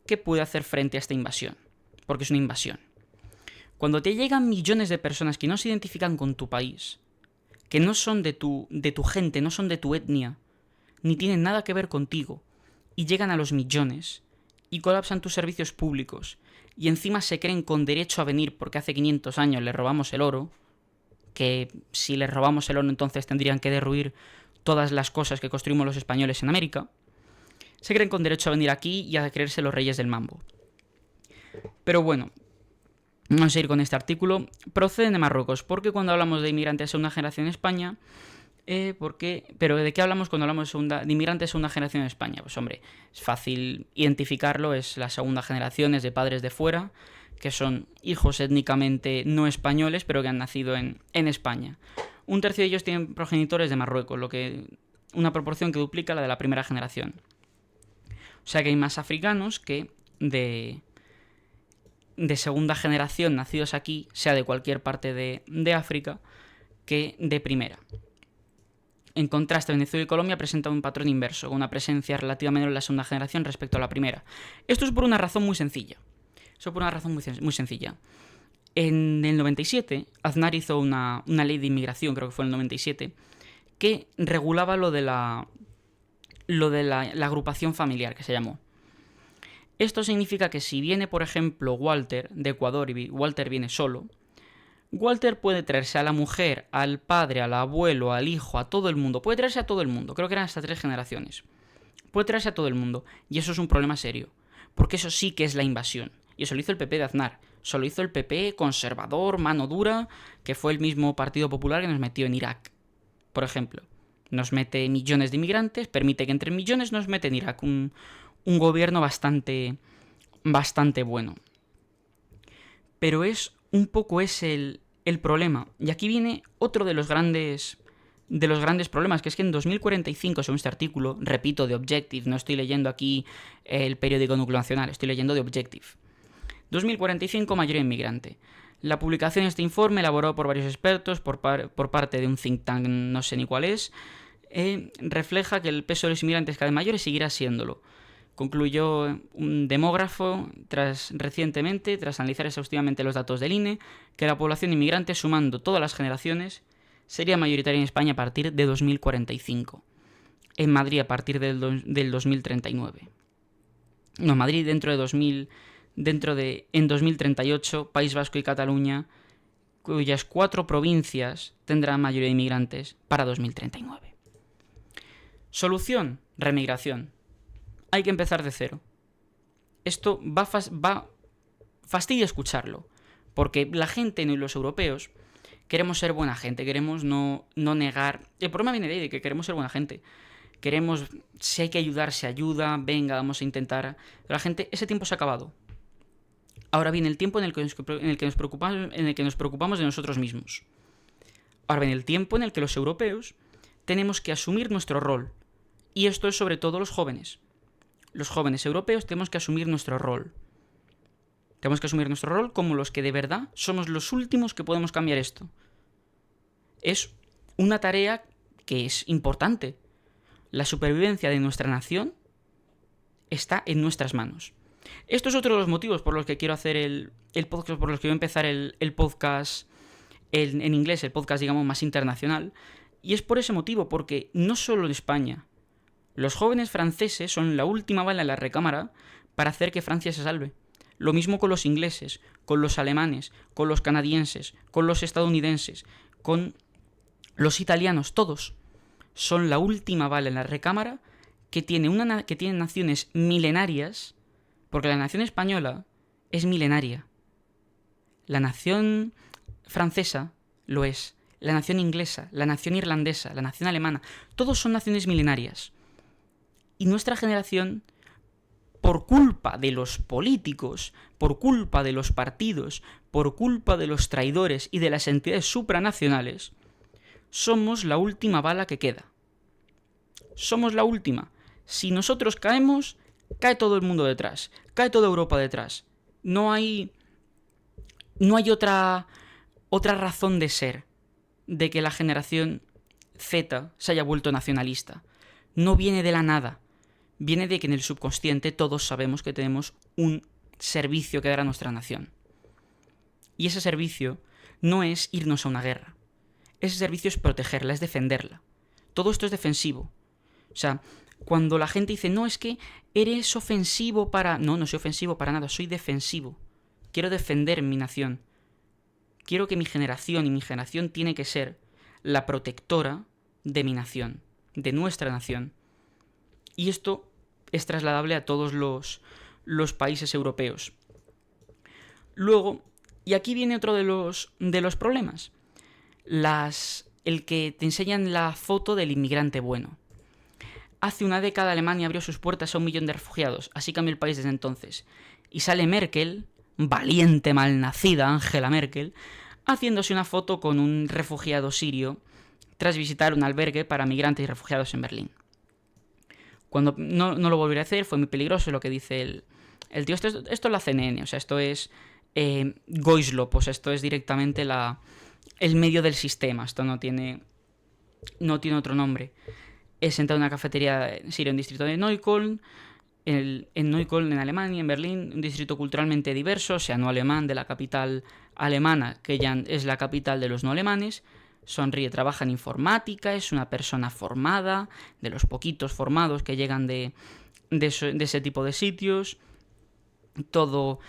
que puede hacer frente a esta invasión, porque es una invasión. Cuando te llegan millones de personas que no se identifican con tu país, que no son de tu gente, no son de tu etnia, ni tienen nada que ver contigo, y llegan a los millones y colapsan tus servicios públicos y encima se creen con derecho a venir porque hace 500 años les robamos el oro, que si les robamos el oro entonces tendrían que derruir todas las cosas que construimos los españoles en América, se creen con derecho a venir aquí y a creerse los reyes del mambo. Pero bueno, vamos a ir con este artículo. Proceden de Marruecos, porque cuando hablamos de inmigrantes de segunda generación en España, pero ¿de qué hablamos cuando hablamos de inmigrantes de segunda generación en España? Pues hombre, es fácil identificarlo, es la segunda generación, es de padres de fuera, que son hijos étnicamente no españoles, pero que han nacido en España. Un tercio de ellos tienen progenitores de Marruecos, una proporción que duplica la de la primera generación. O sea que hay más africanos que de segunda generación nacidos aquí, sea de cualquier parte de África, que de primera. En contraste, Venezuela y Colombia presentan un patrón inverso, con una presencia relativa menor en la segunda generación respecto a la primera. Esto es por una razón muy sencilla. Muy sencilla. En el 97, Aznar hizo una ley de inmigración, creo que fue en el 97, que regulaba lo de la agrupación familiar, que se llamó. Esto significa que si viene, por ejemplo, Walter de Ecuador y Walter viene solo, Walter puede traerse a la mujer, al padre, al abuelo, al hijo, a todo el mundo. Puede traerse a todo el mundo. Creo que eran hasta 3 generaciones. Puede traerse a todo el mundo. Y eso es un problema serio. Porque eso sí que es la invasión. Y eso lo hizo el PP de Aznar. Eso lo hizo el PP conservador, mano dura, que fue el mismo Partido Popular que nos metió en Irak. Por ejemplo, nos mete millones de inmigrantes, permite que entren millones, nos mete en Irak. Un gobierno bastante bueno. Pero un poco es el problema. Y aquí viene otro de los grandes problemas, que es que en 2045, según este artículo, repito, de Objective, no estoy leyendo aquí el periódico Núcleo Nacional, estoy leyendo de Objective. 2045, mayoría inmigrante. La publicación de este informe, elaborado por varios expertos por parte de un think tank, no sé ni cuál es, refleja que el peso de los inmigrantes cada vez mayores seguirá siéndolo. Concluyó un demógrafo recientemente, tras analizar exhaustivamente los datos del INE, que la población inmigrante, sumando todas las generaciones, sería mayoritaria en España a partir de 2045. En Madrid a partir del 2039. No, Madrid en 2038, País Vasco y Cataluña, cuyas 4 provincias tendrán mayoría de inmigrantes para 2039. Solución: remigración. Hay que empezar de cero. Esto fastidia escucharlo, porque la gente, no, y los europeos, queremos ser buena gente, queremos no negar. El problema viene de ahí, de que queremos ser buena gente. Queremos, si hay que ayudar, se ayuda, venga, vamos a intentar. Pero la gente, ese tiempo se ha acabado. Ahora viene el tiempo en el que nos preocupamos de nosotros mismos. Ahora viene el tiempo en el que los europeos tenemos que asumir nuestro rol. Y esto es sobre todo los jóvenes. Los jóvenes europeos tenemos que asumir nuestro rol. Tenemos que asumir nuestro rol como los que de verdad somos los últimos que podemos cambiar esto. Es una tarea que es importante. La supervivencia de nuestra nación está en nuestras manos. Esto es otro de los motivos por los que quiero hacer el podcast, por los que voy a empezar el podcast en inglés, el podcast, digamos, más internacional. Y es por ese motivo, porque no solo en España. Los jóvenes franceses son la última bala en la recámara para hacer que Francia se salve. Lo mismo con los ingleses, con los alemanes, con los canadienses, con los estadounidenses, con los italianos, todos. Son la última bala en la recámara que tienen naciones milenarias, porque la nación española es milenaria. La nación francesa lo es. La nación inglesa, la nación irlandesa, la nación alemana, todos son naciones milenarias. Y nuestra generación, por culpa de los políticos, por culpa de los partidos, por culpa de los traidores y de las entidades supranacionales, somos la última bala que queda. Somos la última. Si nosotros caemos, cae todo el mundo detrás, cae toda Europa detrás. No hay otra razón de ser de que la generación Z se haya vuelto nacionalista. No viene de la nada. Viene de que en el subconsciente todos sabemos que tenemos un servicio que dar a nuestra nación. Y ese servicio no es irnos a una guerra. Ese servicio es protegerla, es defenderla. Todo esto es defensivo. O sea, Cuando la gente dice, no, es que eres ofensivo para... No, no soy ofensivo para nada, soy defensivo. Quiero defender mi nación. Quiero que mi generación tiene que ser la protectora de mi nación, de nuestra nación. Y esto es trasladable a todos los países europeos. Luego, y aquí viene otro de los problemas, el que te enseñan la foto del inmigrante bueno. Hace una década Alemania abrió sus puertas a 1 millón de refugiados, así cambió el país desde entonces. Y sale Merkel, valiente malnacida Angela Merkel, haciéndose una foto con un refugiado sirio tras visitar un albergue para migrantes y refugiados en Berlín. Cuando no lo volveré a hacer, fue muy peligroso lo que dice el tío. Esto es la CNN, o sea, esto es Goislop, o sea, esto es directamente el medio del sistema, esto no tiene otro nombre. He sentado en una cafetería siria en el distrito de Neukölln, en Neukölln, en Alemania, en Berlín, un distrito culturalmente diverso, o sea, no alemán, de la capital alemana, que ya es la capital de los no alemanes. Sonríe, trabaja en informática, es una persona formada, de los poquitos formados que llegan de ese tipo de sitios. Todo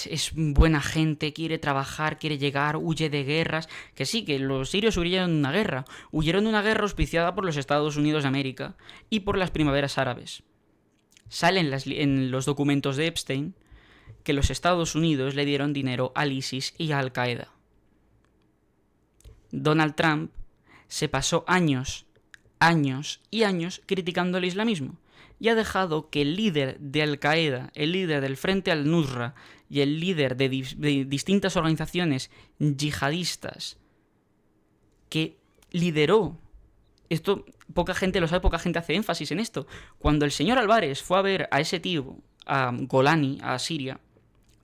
es buena gente, quiere trabajar, quiere llegar, huye de guerras. Que sí, que los sirios huyeron de una guerra. Huyeron de una guerra auspiciada por los Estados Unidos de América y por las primaveras árabes. Salen en los documentos de Epstein que los Estados Unidos le dieron dinero al ISIS y a Al-Qaeda. Donald Trump se pasó años y años criticando el islamismo y ha dejado que el líder de Al-Qaeda, el líder del Frente al-Nusra y el líder de distintas organizaciones yihadistas que lideró esto, poca gente lo sabe, poca gente hace énfasis en esto. Cuando el señor Álvarez fue a ver a ese tío, a Golani, a Siria,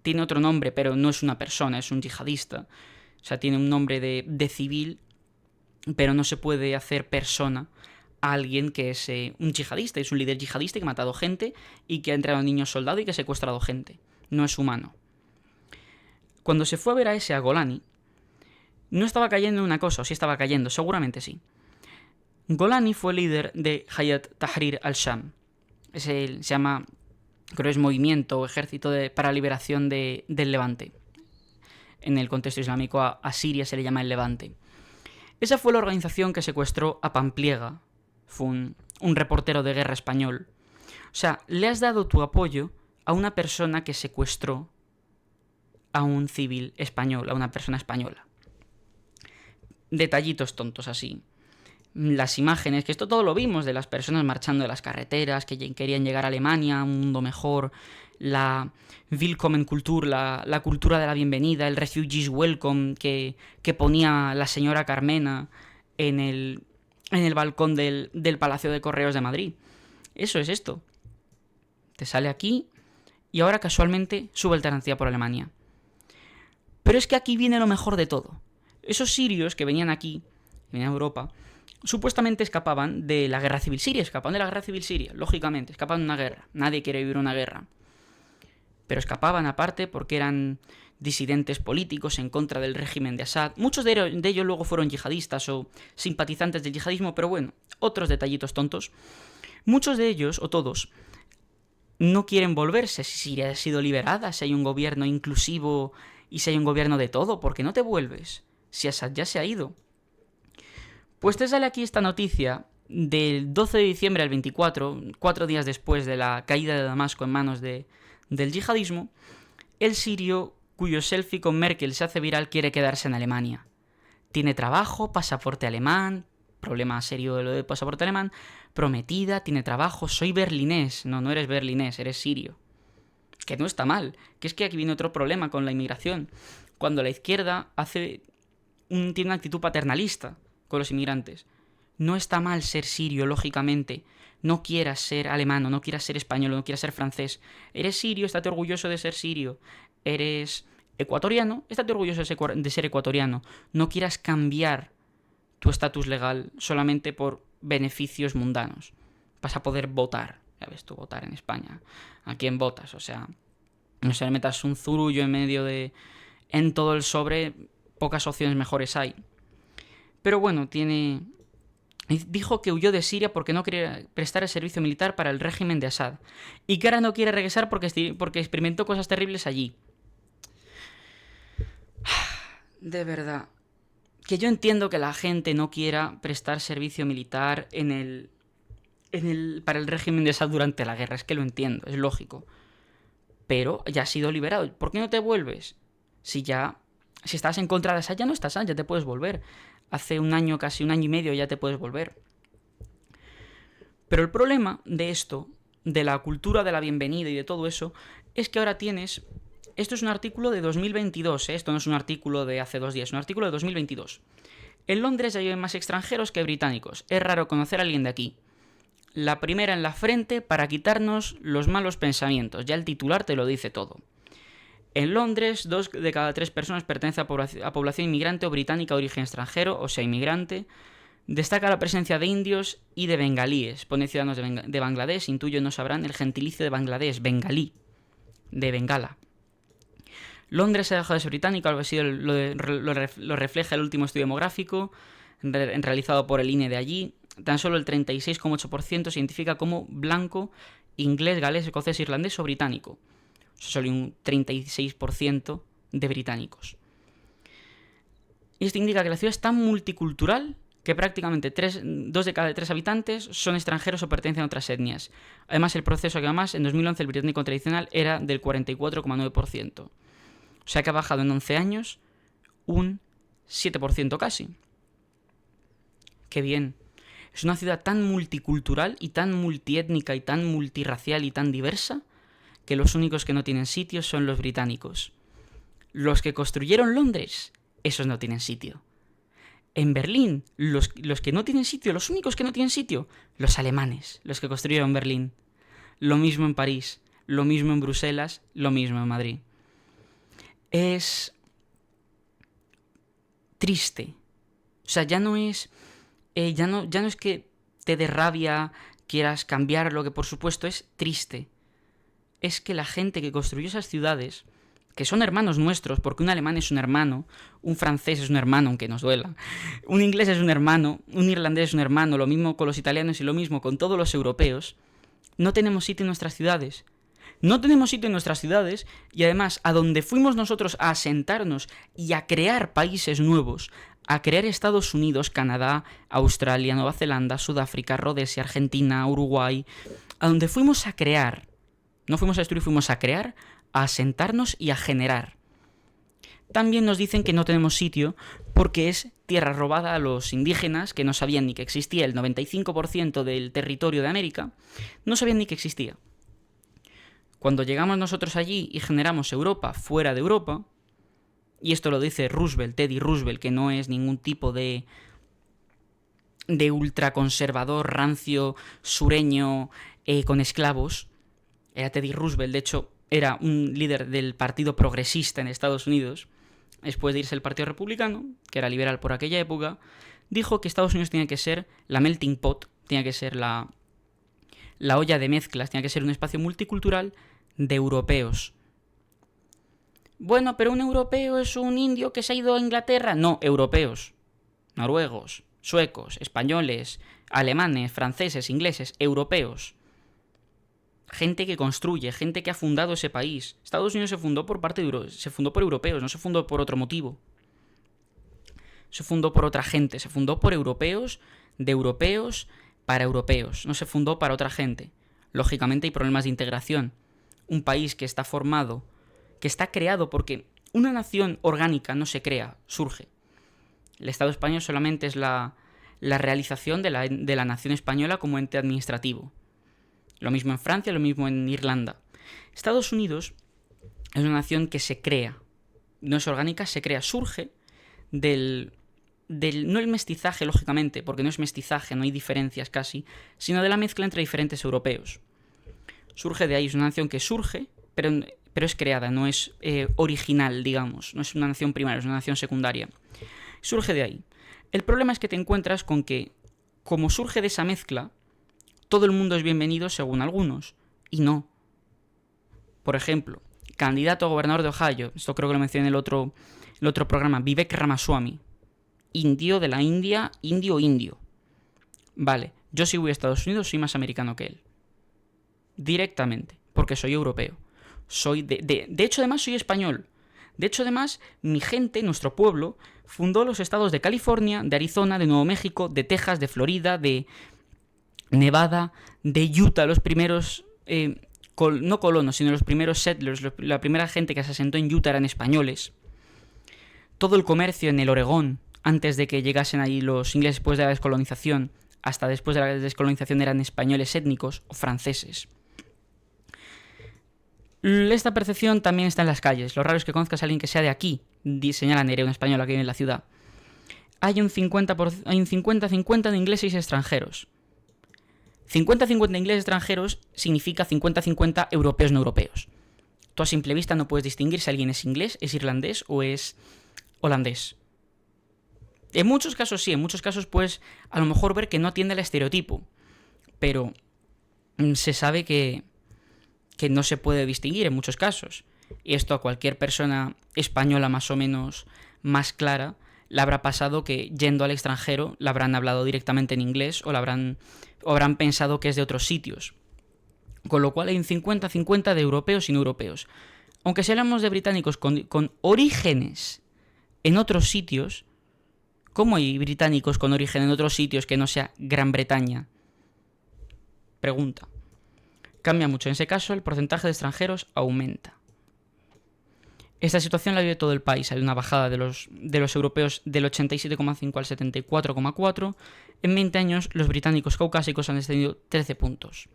tiene otro nombre, pero no es una persona, es un yihadista. O sea, tiene un nombre de civil, pero no se puede hacer persona a alguien que es un yihadista, es un líder yihadista que ha matado gente y que ha entrenado a niños soldados y que ha secuestrado gente. No es humano. Cuando se fue a ver a ese, a Golani, no estaba cayendo en una cosa, o sí estaba cayendo, seguramente sí. Golani fue líder de Hayat Tahrir al-Sham. Se llama, creo que es movimiento o ejército para liberación del Levante. En el contexto islámico a Siria se le llama el Levante. Esa fue la organización que secuestró a Pampliega. Fue un reportero de guerra español. O sea, le has dado tu apoyo a una persona que secuestró a un civil español, a una persona española. Detallitos tontos así. Las imágenes, que esto todo lo vimos, de las personas marchando de las carreteras, que querían llegar a Alemania, a un mundo mejor, la Willkommenkultur, la cultura de la bienvenida, el Refugees Welcome que ponía la señora Carmena en el balcón del Palacio de Correos de Madrid. Eso es esto. Te sale aquí y ahora casualmente sube alternancia por Alemania. Pero es que aquí viene lo mejor de todo. Esos sirios que venían aquí, venían a Europa, supuestamente escapaban de la guerra civil siria, lógicamente, escapaban de una guerra. Nadie quiere vivir una guerra. Pero escapaban aparte porque eran disidentes políticos en contra del régimen de Assad. Muchos de ellos luego fueron yihadistas o simpatizantes del yihadismo, pero bueno, otros detallitos tontos. Muchos de ellos, o todos, no quieren volverse si Siria ha sido liberada, si hay un gobierno inclusivo y si hay un gobierno de todo. ¿Por qué no te vuelves? Si Assad ya se ha ido. Pues te sale aquí esta noticia del 12 de diciembre al 24, 4 días después de la caída de Damasco en manos del yihadismo. El sirio cuyo selfie con Merkel se hace viral quiere quedarse en Alemania. Tiene trabajo, pasaporte alemán, problema serio de lo de pasaporte alemán, prometida, tiene trabajo, soy berlinés. No eres berlinés, eres sirio. Que no está mal, que es que aquí viene otro problema con la inmigración. Cuando la izquierda tiene una actitud paternalista con los inmigrantes. No está mal ser sirio, lógicamente. No quieras ser alemán, no quieras ser español, no quieras ser francés. Eres sirio, estate orgulloso de ser sirio. Eres ecuatoriano, estate orgulloso de ser ecuatoriano. No quieras cambiar tu estatus legal solamente por beneficios mundanos. Vas a poder votar. Ya ves tú, votar en España. ¿A quién votas? O sea, no se le metas un zurullo en medio en todo el sobre, pocas opciones mejores hay. Pero bueno, tiene Dijo que huyó de Siria porque no quería prestar el servicio militar para el régimen de Assad. Y que ahora no quiere regresar porque experimentó cosas terribles allí. De verdad. Que yo entiendo que la gente no quiera prestar servicio militar para el régimen de Assad durante la guerra. Es que lo entiendo, es lógico. Pero ya has sido liberado. ¿Por qué no te vuelves? Si estás en contra de Assad, ya no estás, ya te puedes volver. Hace un año, casi un año y medio, ya te puedes volver. Pero el problema de esto, de la cultura de la bienvenida y de todo eso, es que ahora tienes... Esto es un artículo de 2022, ¿eh? Esto no es un artículo de hace 2 días, es un artículo de 2022. En Londres ya viven más extranjeros que británicos. Es raro conocer a alguien de aquí. La primera en la frente para quitarnos los malos pensamientos. Ya el titular te lo dice todo. En Londres, 2 de cada 3 personas pertenece a población inmigrante o británica de origen extranjero, o sea, inmigrante. Destaca la presencia de indios y de bengalíes. Pone ciudadanos de Bangladesh, intuyo no sabrán el gentilicio de Bangladesh, bengalí, de Bengala. Londres ha dejado de ser británico, algo así lo refleja el último estudio demográfico realizado por el INE de allí. Tan solo el 36,8% se identifica como blanco, inglés, galés, escocés, irlandés o británico. Solo un 36% de británicos. Y esto indica que la ciudad es tan multicultural que prácticamente 2 de cada 3 habitantes son extranjeros o pertenecen a otras etnias. Además, el proceso que además en 2011 el británico tradicional era del 44,9%. O sea que ha bajado en 11 años un 7% casi. ¡Qué bien! Es una ciudad tan multicultural y tan multiétnica y tan multirracial y tan diversa que los únicos que no tienen sitio son los británicos. Los que construyeron Londres, esos no tienen sitio. En Berlín, los que no tienen sitio, los únicos que no tienen sitio, los alemanes, los que construyeron Berlín. Lo mismo en París, lo mismo en Bruselas, lo mismo en Madrid. Es triste. O sea, ya no es que te dé rabia, quieras cambiarlo, que por supuesto es triste. Es que la gente que construyó esas ciudades, que son hermanos nuestros, porque un alemán es un hermano, un francés es un hermano, aunque nos duela, un inglés es un hermano, un irlandés es un hermano, lo mismo con los italianos y lo mismo con todos los europeos, no tenemos sitio en nuestras ciudades. No tenemos sitio en nuestras ciudades y además a donde fuimos nosotros a asentarnos y a crear países nuevos, a crear Estados Unidos, Canadá, Australia, Nueva Zelanda, Sudáfrica, Rodesia, Argentina, Uruguay, a donde fuimos a crear, no fuimos a destruir, fuimos a crear, a asentarnos y a generar. También nos dicen que no tenemos sitio porque es tierra robada a los indígenas que no sabían ni que existía. El 95% del territorio de América no sabían ni que existía. Cuando llegamos nosotros allí y generamos Europa fuera de Europa, y esto lo dice Roosevelt, Teddy Roosevelt, que no es ningún tipo de ultraconservador, rancio, sureño, con esclavos, era Teddy Roosevelt, de hecho era un líder del Partido Progresista en Estados Unidos, después de irse al Partido Republicano, que era liberal por aquella época, dijo que Estados Unidos tenía que ser la melting pot, tenía que ser la olla de mezclas, tenía que ser un espacio multicultural de europeos. Bueno, pero un europeo es un indio que se ha ido a Inglaterra. No, europeos, noruegos, suecos, españoles, alemanes, franceses, ingleses, europeos. Gente que construye, gente que ha fundado ese país. Estados Unidos se fundó por europeos, no se fundó por otro motivo. Se fundó por otra gente, se fundó por europeos, de europeos, para europeos, no se fundó para otra gente. Lógicamente hay problemas de integración. Un país que está formado, que está creado porque una nación orgánica no se crea, surge. El Estado español solamente es la realización de la nación española como ente administrativo. Lo mismo en Francia, lo mismo en Irlanda. Estados Unidos es una nación que se crea, no es orgánica, se crea, surge del no el mestizaje, lógicamente, porque no es mestizaje, no hay diferencias casi, sino de la mezcla entre diferentes europeos. Surge de ahí, es una nación que surge, pero es creada, no es original, digamos, no es una nación primaria, es una nación secundaria. Surge de ahí. El problema es que te encuentras con que, como surge de esa mezcla, todo el mundo es bienvenido según algunos, y no. Por ejemplo, candidato a gobernador de Ohio, esto creo que lo mencioné en el otro programa, Vivek Ramaswamy, indio de la India, indio. Vale, yo si voy a Estados Unidos soy más americano que él. Directamente, porque soy europeo. De hecho, además, soy español. De hecho, además, mi gente, nuestro pueblo, fundó los estados de California, de Arizona, de Nuevo México, de Texas, de Florida, de Nevada, de Utah, los primeros, no colonos, sino los primeros settlers, la primera gente que se asentó en Utah eran españoles. Todo el comercio en el Oregón, antes de que llegasen allí los ingleses después de la descolonización, hasta después de la descolonización eran españoles étnicos o franceses. Esta percepción también está en las calles. Lo raro es que conozcas a alguien que sea de aquí, señala Nerea, un español aquí en la ciudad. Hay un 50-50 de ingleses y extranjeros. 50-50 de ingleses y extranjeros significa 50-50 europeos no europeos. Tú a simple vista no puedes distinguir si alguien es inglés, es irlandés o es holandés. En muchos casos sí, en muchos casos puedes a lo mejor ver que no atiende al estereotipo, pero se sabe que no se puede distinguir en muchos casos. Y esto a cualquier persona española más o menos más clara le habrá pasado que yendo al extranjero le habrán hablado directamente en inglés o habrán pensado que es de otros sitios. Con lo cual hay un 50-50 de europeos y no europeos. Aunque si hablamos de británicos con orígenes en otros sitios, ¿cómo hay británicos con origen en otros sitios que no sea Gran Bretaña? Pregunta. Cambia mucho. En ese caso, el porcentaje de extranjeros aumenta. Esta situación la vive todo el país. Hay una bajada de los europeos del 87,5 al 74,4. En 20 años, los británicos caucásicos han descendido 13 puntos.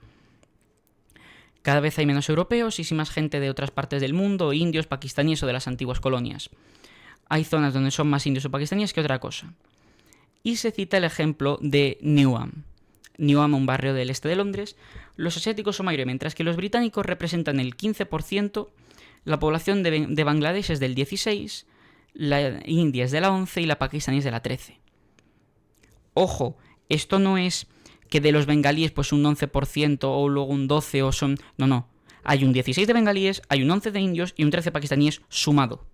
Cada vez hay menos europeos y sí más gente de otras partes del mundo, indios, pakistaníes o de las antiguas colonias. Hay zonas donde son más indios o pakistaníes que otra cosa. Y se cita el ejemplo de Newham. Newham, un barrio del este de Londres. Los asiáticos son mayoría, mientras que los británicos representan el 15%, la población de Bangladesh es del 16%, la India es de la 11% y la pakistaní es de la 13%. Ojo, esto no es que de los bengalíes pues un 11% o luego un 12% o son... No. Hay un 16% de bengalíes, hay un 11% de indios y un 13% de pakistaníes sumado.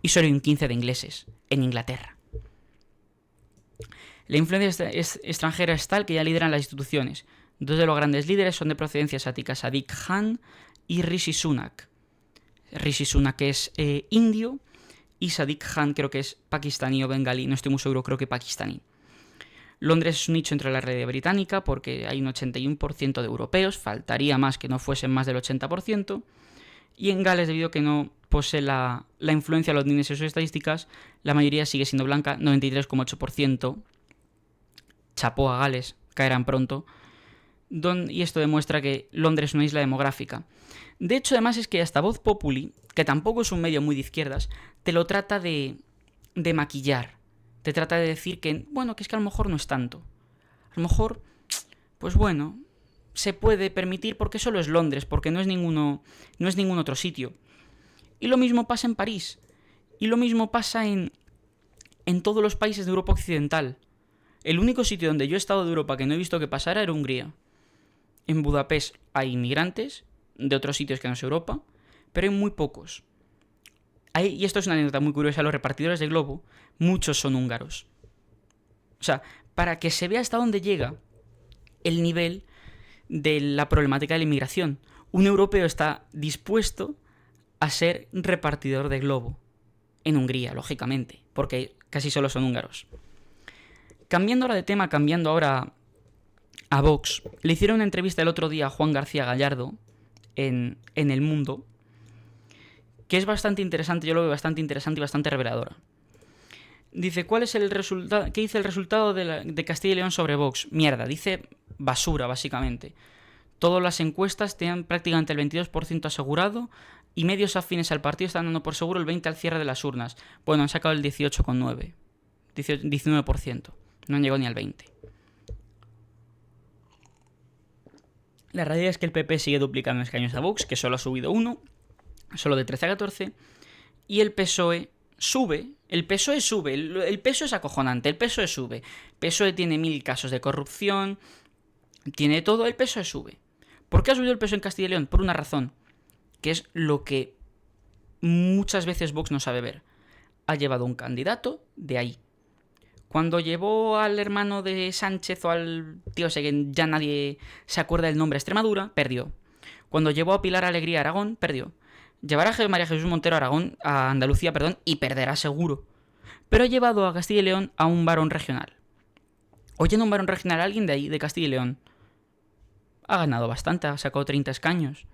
Y solo hay un 15% de ingleses en Inglaterra. La influencia extranjera es tal que ya lideran las instituciones. Dos de los grandes líderes son de procedencia asiática, Sadiq Khan y Rishi Sunak. Rishi Sunak es indio y Sadiq Khan creo que es pakistaní o bengalí, no estoy muy seguro, creo que pakistaní. Londres es un nicho entre la red británica porque hay un 81% de europeos, faltaría más que no fuesen más del 80%, y en Gales, debido a que no posee la influencia de los índices o estadísticas, la mayoría sigue siendo blanca, 93,8%. Chapó a Gales, caerán pronto. Y esto demuestra que Londres es una isla demográfica. De hecho, además es que hasta Voz Populi, que tampoco es un medio muy de izquierdas, te lo trata de maquillar. Te trata de decir que, bueno, que es que a lo mejor no es tanto. A lo mejor, pues bueno, se puede permitir porque solo es Londres, porque no es ningún otro sitio. Y lo mismo pasa en París. Y lo mismo pasa en todos los países de Europa Occidental. El único sitio donde yo he estado de Europa que no he visto que pasara era Hungría. En Budapest hay inmigrantes de otros sitios que no es Europa, pero hay muy pocos. Y esto es una anécdota muy curiosa, los repartidores de globo, muchos son húngaros. O sea, para que se vea hasta dónde llega el nivel de la problemática de la inmigración. Un europeo está dispuesto a ser repartidor de globo. En Hungría, lógicamente, porque casi solo son húngaros. Cambiando ahora de tema, cambiando ahora a Vox, le hicieron una entrevista el otro día a Juan García Gallardo en El Mundo, que es bastante interesante, yo lo veo bastante interesante y bastante reveladora. Dice, ¿cuál es el resultado? ¿Qué dice el resultado de Castilla y León sobre Vox? Mierda, dice basura, básicamente. Todas las encuestas tenían prácticamente el 22% asegurado y medios afines al partido están dando por seguro el 20% al cierre de las urnas. Bueno, han sacado el 18,9%, 19%. No han llegado ni al 20%. La realidad es que el PP sigue duplicando escaños a Vox, que solo ha subido 1, solo de 13 a 14, y el PSOE sube. El PSOE sube, el PSOE es acojonante, el PSOE sube. El PSOE tiene 1000 casos de corrupción, tiene todo, el PSOE sube. ¿Por qué ha subido el PSOE en Castilla y León? Por una razón, que es lo que muchas veces Vox no sabe ver. Ha llevado un candidato de ahí. Cuando llevó al hermano de Sánchez o al tío ese que ya nadie se acuerda del nombre a Extremadura, perdió. Cuando llevó a Pilar Alegría a Aragón, perdió. Llevará a María Jesús Montero a Aragón, a Andalucía, perdón, y perderá seguro. Pero ha llevado a Castilla y León a un varón regional. Oyendo un varón regional, alguien de ahí, de Castilla y León, ha ganado bastante, ha sacado 30 escaños.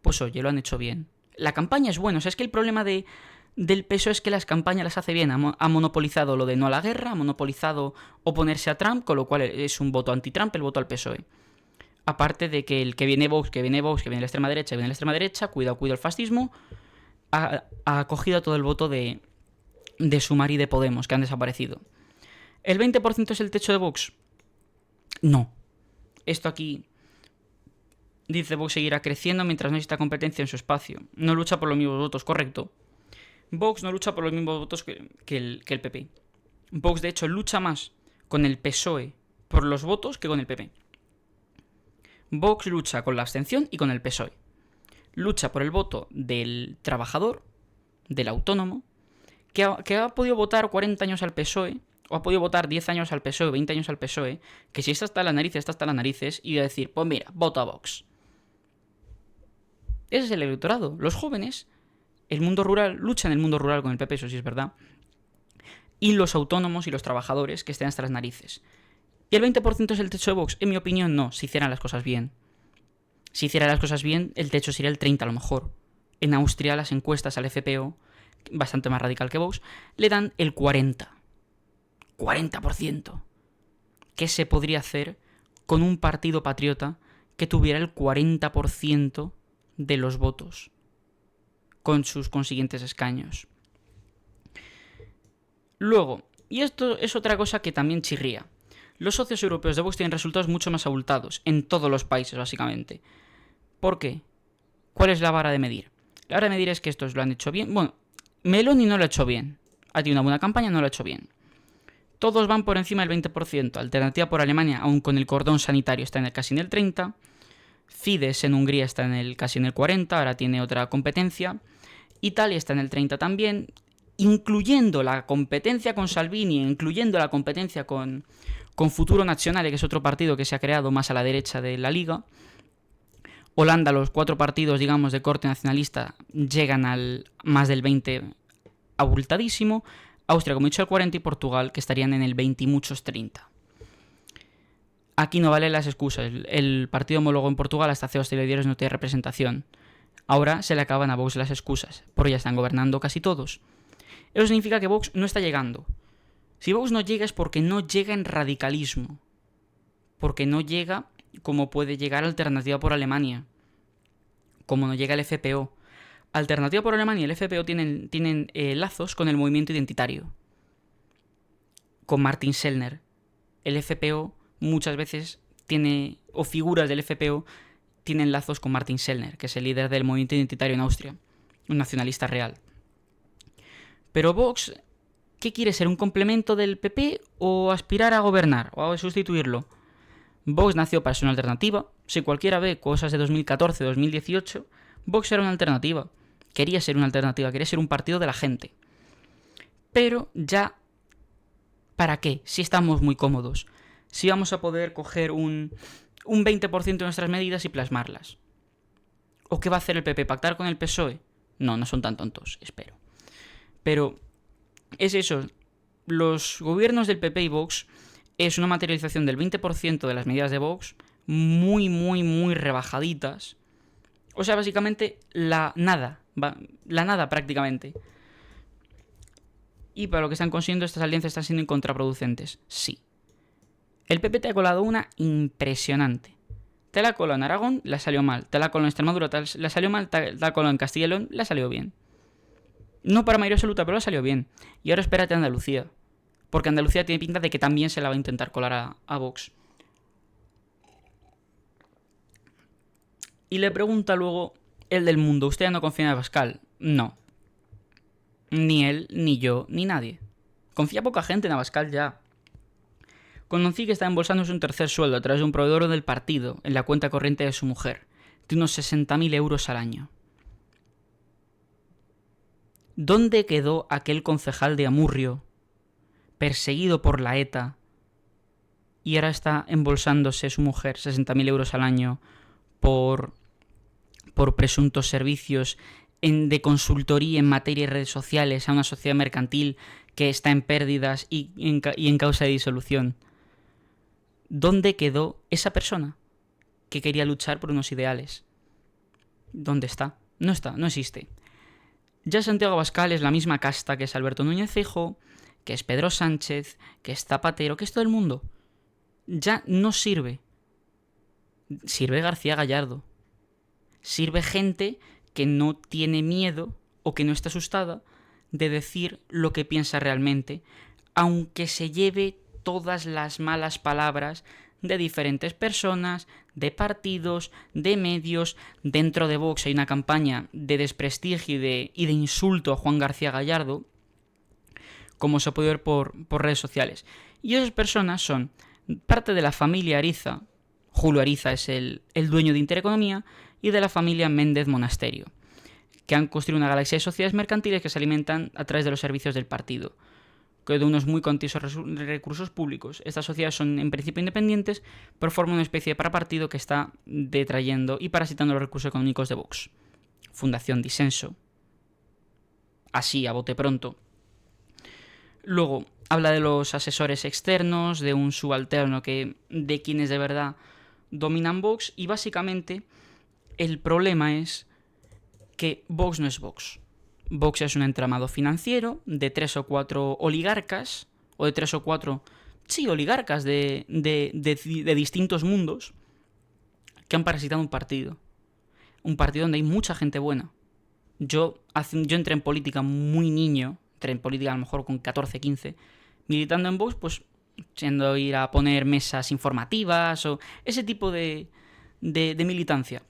Pues oye, lo han hecho bien. La campaña es buena, o sea, es que el problema del PSOE es que las campañas las hace bien. Ha monopolizado lo de no a la guerra, ha monopolizado oponerse a Trump, con lo cual es un voto anti-Trump, el voto al PSOE. Aparte de que el que viene Vox, que viene Vox, que viene la extrema derecha, que viene la extrema derecha, cuidado el fascismo, ha cogido todo el voto de Sumar y de Podemos, que han desaparecido. ¿El 20% es el techo de Vox? No. Esto aquí dice Vox seguirá creciendo mientras no exista competencia en su espacio. No lucha por los mismos votos, correcto. Vox no lucha por los mismos votos que el PP. Vox, de hecho, lucha más con el PSOE por los votos que con el PP. Vox lucha con la abstención y con el PSOE. Lucha por el voto del trabajador, del autónomo, que ha podido votar 40 años al PSOE, o ha podido votar 10 años al PSOE, 20 años al PSOE, que si esta está en las narices, esta está en las narices, y a decir, pues mira, vota a Vox. Ese es el electorado. Los jóvenes, el mundo rural, luchan en el mundo rural con el PP, eso sí es verdad. Y los autónomos y los trabajadores que estén hasta las narices. ¿Y el 20% es el techo de Vox? En mi opinión, no, si hicieran las cosas bien. Si hicieran las cosas bien, el techo sería el 30% a lo mejor. En Austria, las encuestas al FPO, bastante más radical que Vox, le dan el 40%. 40%. ¿Qué se podría hacer con un partido patriota que tuviera el 40% de los votos con sus consiguientes escaños? Luego, y esto es otra cosa que también chirría, los socios europeos de Vox tienen resultados mucho más abultados en todos los países, básicamente. ¿Por qué? ¿Cuál es la vara de medir? La vara de medir es que estos lo han hecho bien. Bueno, Meloni no lo ha hecho bien. Ha tenido una buena campaña, no lo ha hecho bien. Todos van por encima del 20%. Alternativa por Alemania, aún con el cordón sanitario, está casi en el 30%. Fidesz en Hungría está casi en el 40%, ahora tiene otra competencia. Italia está en el 30% también, incluyendo la competencia con Salvini, incluyendo la competencia con Futuro Nazionale, que es otro partido que se ha creado más a la derecha de la Liga. Holanda, los 4 partidos, digamos, de corte nacionalista llegan al más del 20% abultadísimo. Austria, como he dicho, el 40% y Portugal, que estarían en el 20 y muchos 30%. Aquí no valen las excusas. El partido homólogo en Portugal hasta hace 2 telediarios no tiene representación. Ahora se le acaban a Vox las excusas, porque ya están gobernando casi todos. Eso significa que Vox no está llegando. Si Vox no llega es porque no llega en radicalismo. Porque no llega como puede llegar Alternativa por Alemania. Como no llega el FPO. Alternativa por Alemania y el FPO tienen lazos con el movimiento identitario. Con Martin Sellner. El FPO muchas veces tiene, o figuras del FPO tienen lazos con Martin Sellner, que es el líder del movimiento identitario en Austria. Un nacionalista real. Pero Vox, ¿qué quiere ser? ¿Un complemento del PP o aspirar a gobernar o a sustituirlo? Vox nació para ser una alternativa. Si cualquiera ve cosas de 2014, 2018, Vox era una alternativa. Quería ser una alternativa, quería ser un partido de la gente. Pero ya, ¿para qué? Si estamos muy cómodos. Si vamos a poder coger un 20% de nuestras medidas y plasmarlas. ¿O qué va a hacer el PP? ¿Pactar con el PSOE? No, no son tan tontos, espero. Pero es eso. Los gobiernos del PP y Vox es una materialización del 20% de las medidas de Vox, muy, muy, muy rebajaditas. O sea, básicamente la nada prácticamente. Y para lo que están consiguiendo, estas alianzas están siendo contraproducentes. Sí. El PP te ha colado una impresionante. Te la coló en Aragón, la salió mal. Te la coló en Extremadura, la salió mal. Te la coló en Castilla y León, la salió bien. No para mayoría absoluta, pero la salió bien. Y ahora espérate a Andalucía. Porque Andalucía tiene pinta de que también se la va a intentar colar a Vox. Y le pregunta luego el del Mundo, ¿usted ya no confía en Abascal? No. Ni él, ni yo, ni nadie. Confía poca gente en Abascal ya. Conocí que está embolsándose un tercer sueldo a través de un proveedor del partido en la cuenta corriente de su mujer, de unos 60.000 euros al año. ¿Dónde quedó aquel concejal de Amurrio perseguido por la ETA, y ahora está embolsándose su mujer 60.000 euros al año por presuntos servicios de consultoría en materia de redes sociales a una sociedad mercantil que está en pérdidas y en causa de disolución. ¿Dónde quedó esa persona que quería luchar por unos ideales? ¿Dónde está? No está, no existe. Ya Santiago Abascal es la misma casta que es Alberto Núñez Feijóo, que es Pedro Sánchez, que es Zapatero, que es todo el mundo. Ya no sirve. Sirve García Gallardo. Sirve gente que no tiene miedo o que no está asustada de decir lo que piensa realmente, aunque se lleve todas las malas palabras de diferentes personas, de partidos, de medios. Dentro de Vox hay una campaña de desprestigio y de insulto a Juan García Gallardo, como se puede ver por redes sociales. Y esas personas son parte de la familia Ariza. Julio Ariza es el dueño de Intereconomía, y de la familia Méndez Monasterio, que han construido una galaxia de sociedades mercantiles que se alimentan a través de los servicios del partido, que de unos muy cuantiosos recursos públicos. Estas sociedades son en principio independientes, pero forman una especie de parapartido que está detrayendo y parasitando los recursos económicos de Vox. Fundación Disenso. Así, a bote pronto. Luego, habla de los asesores externos, de un subalterno de quienes de verdad dominan Vox, y básicamente el problema es que Vox no es Vox. Vox es un entramado financiero de 3 o 4 oligarcas, o de 3 o 4, sí, oligarcas de distintos mundos, que han parasitado un partido. Un partido donde hay mucha gente buena. Yo entré en política muy niño, entré en política a lo mejor con 14, 15, militando en Vox, pues siendo ir a poner mesas informativas o ese tipo de militancia.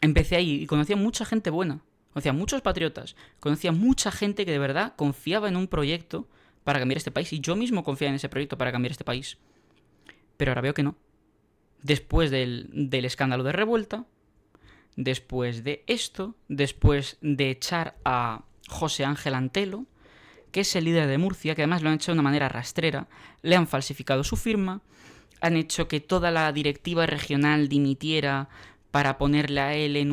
Empecé ahí y conocía mucha gente buena, conocía muchos patriotas, conocía mucha gente que de verdad confiaba en un proyecto para cambiar este país, y yo mismo confiaba en ese proyecto para cambiar este país. Pero ahora veo que no. Después del escándalo de Revuelta, después de esto, después de echar a José Ángel Antelo, que es el líder de Murcia, que además lo han hecho de una manera rastrera, le han falsificado su firma, han hecho que toda la directiva regional dimitiera para ponerle a él en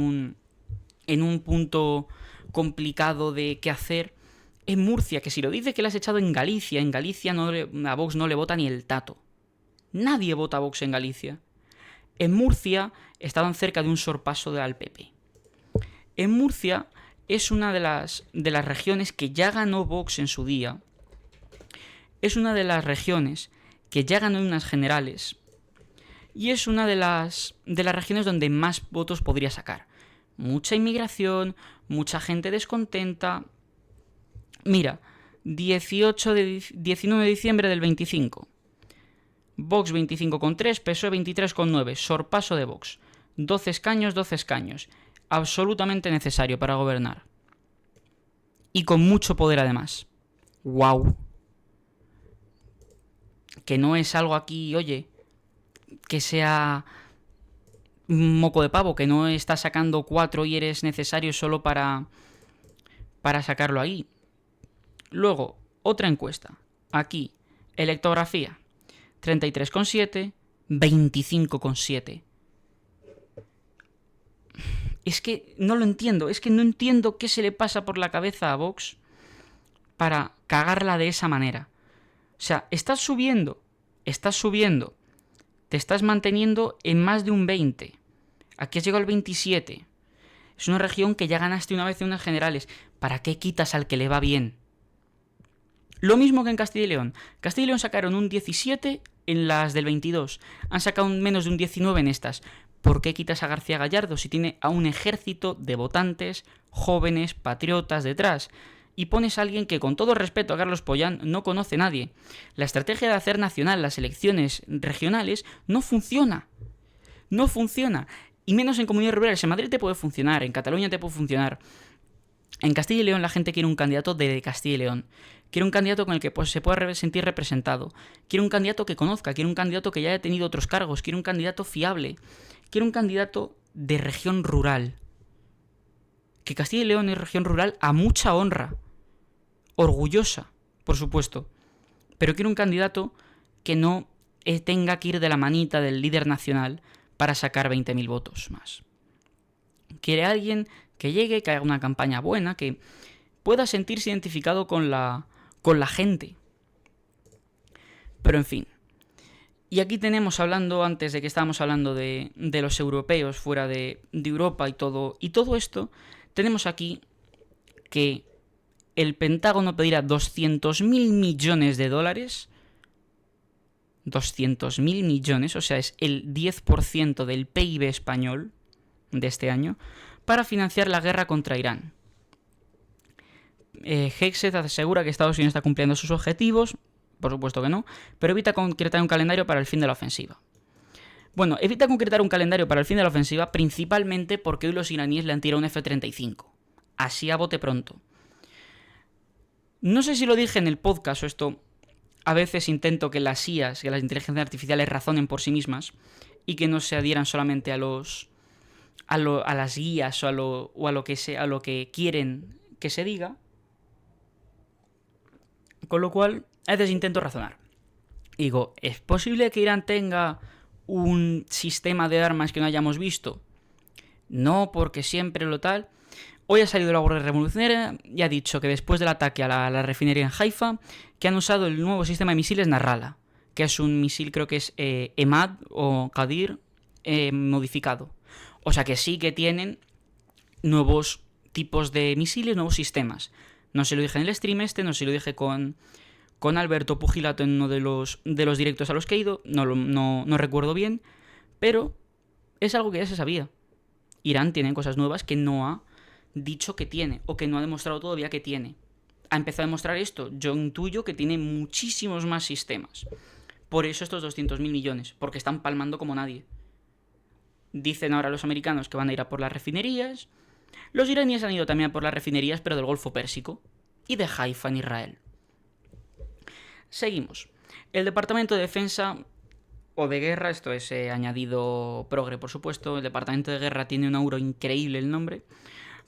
un punto complicado de qué hacer. En Murcia, que si lo dice que le has echado en Galicia a Vox no le vota ni el tato. Nadie vota a Vox en Galicia. En Murcia estaban cerca de un sorpaso al PP. En Murcia es una de las regiones que ya ganó Vox en su día. Es una de las regiones que ya ganó en unas generales. Y es una de las regiones donde más votos podría sacar. Mucha inmigración, mucha gente descontenta. Mira, 19 de diciembre del 25. Vox 25,3, PSOE 23,9. Sorpaso de Vox. 12 escaños. Absolutamente necesario para gobernar. Y con mucho poder además. ¡Wow! Que no es algo aquí, oye, que sea un moco de pavo, que no estás sacando 4 y eres necesario solo para sacarlo ahí. Luego, otra encuesta. Aquí, electografía. 33,7, 25,7. Es que no lo entiendo. Es que no entiendo qué se le pasa por la cabeza a Vox para cagarla de esa manera. O sea, estás subiendo. Te estás manteniendo en más de un 20. Aquí has llegado al 27. Es una región que ya ganaste una vez en unas generales. ¿Para qué quitas al que le va bien? Lo mismo que en Castilla y León. Castilla y León sacaron un 17 en las del 22. Han sacado menos de un 19 en estas. ¿Por qué quitas a García Gallardo si tiene a un ejército de votantes, jóvenes, patriotas detrás? Y pones a alguien que, con todo respeto a Carlos Pollán, no conoce nadie. La estrategia de hacer nacional las elecciones regionales no funciona. No funciona. Y menos en comunidades rurales. En Madrid te puede funcionar, en Cataluña te puede funcionar. En Castilla y León la gente quiere un candidato de Castilla y León. Quiere un candidato con el que se pueda sentir representado. Quiere un candidato que conozca. Quiere un candidato que ya haya tenido otros cargos. Quiere un candidato fiable. Quiere un candidato de región rural. Que Castilla y León es región rural a mucha honra. Orgullosa, por supuesto. pero quiere un candidato que no tenga que ir de la manita del líder nacional para sacar 20.000 votos más. Quiere alguien que llegue, que haga una campaña buena, que pueda sentirse identificado con la gente. Pero en fin. Y aquí tenemos, hablando antes de que estábamos hablando de los europeos fuera de Europa y todo esto, tenemos aquí que el Pentágono pedirá 200.000 millones de dólares. 200.000 millones, o sea, es el 10% del PIB español de este año, para financiar la guerra contra Irán. Hexet asegura que Estados Unidos está cumpliendo sus objetivos, por supuesto que no, pero evita concretar un calendario para el fin de la ofensiva. Bueno, evita concretar un calendario para el fin de la ofensiva principalmente porque hoy los iraníes le han tirado un F-35. Así a bote pronto. No sé si lo dije en el podcast o esto. A veces intento que las IAs, que las inteligencias artificiales razonen por sí mismas y que no se adhieran solamente a las guías o a lo que quieren que se diga. Con lo cual, a veces intento razonar. Digo, ¿es posible que Irán tenga un sistema de armas que no hayamos visto? No, porque siempre lo tal. Hoy ha salido la Guardia Revolucionaria y ha dicho que después del ataque a la refinería en Haifa, que han usado el nuevo sistema de misiles Nasrallah, que es un misil, creo que es Emad o Qadir modificado. O sea que sí que tienen nuevos tipos de misiles, nuevos sistemas. No se lo dije en el stream no se lo dije con Alberto Pugilato en uno de los directos a los que he ido, no recuerdo bien, pero es algo que ya se sabía. Irán tiene cosas nuevas que no ha dicho que tiene, o que no ha demostrado todavía que tiene. Ha empezado a demostrar esto. Yo intuyo que tiene muchísimos más sistemas. Por eso estos 200.000 millones, porque están palmando como nadie. Dicen ahora los americanos que van a ir a por las refinerías. Los iraníes han ido también a por las refinerías, pero del Golfo Pérsico y de Haifa en Israel. Seguimos. El Departamento de Defensa o de Guerra, esto es añadido progre, por supuesto. El Departamento de Guerra tiene un auro increíble el nombre.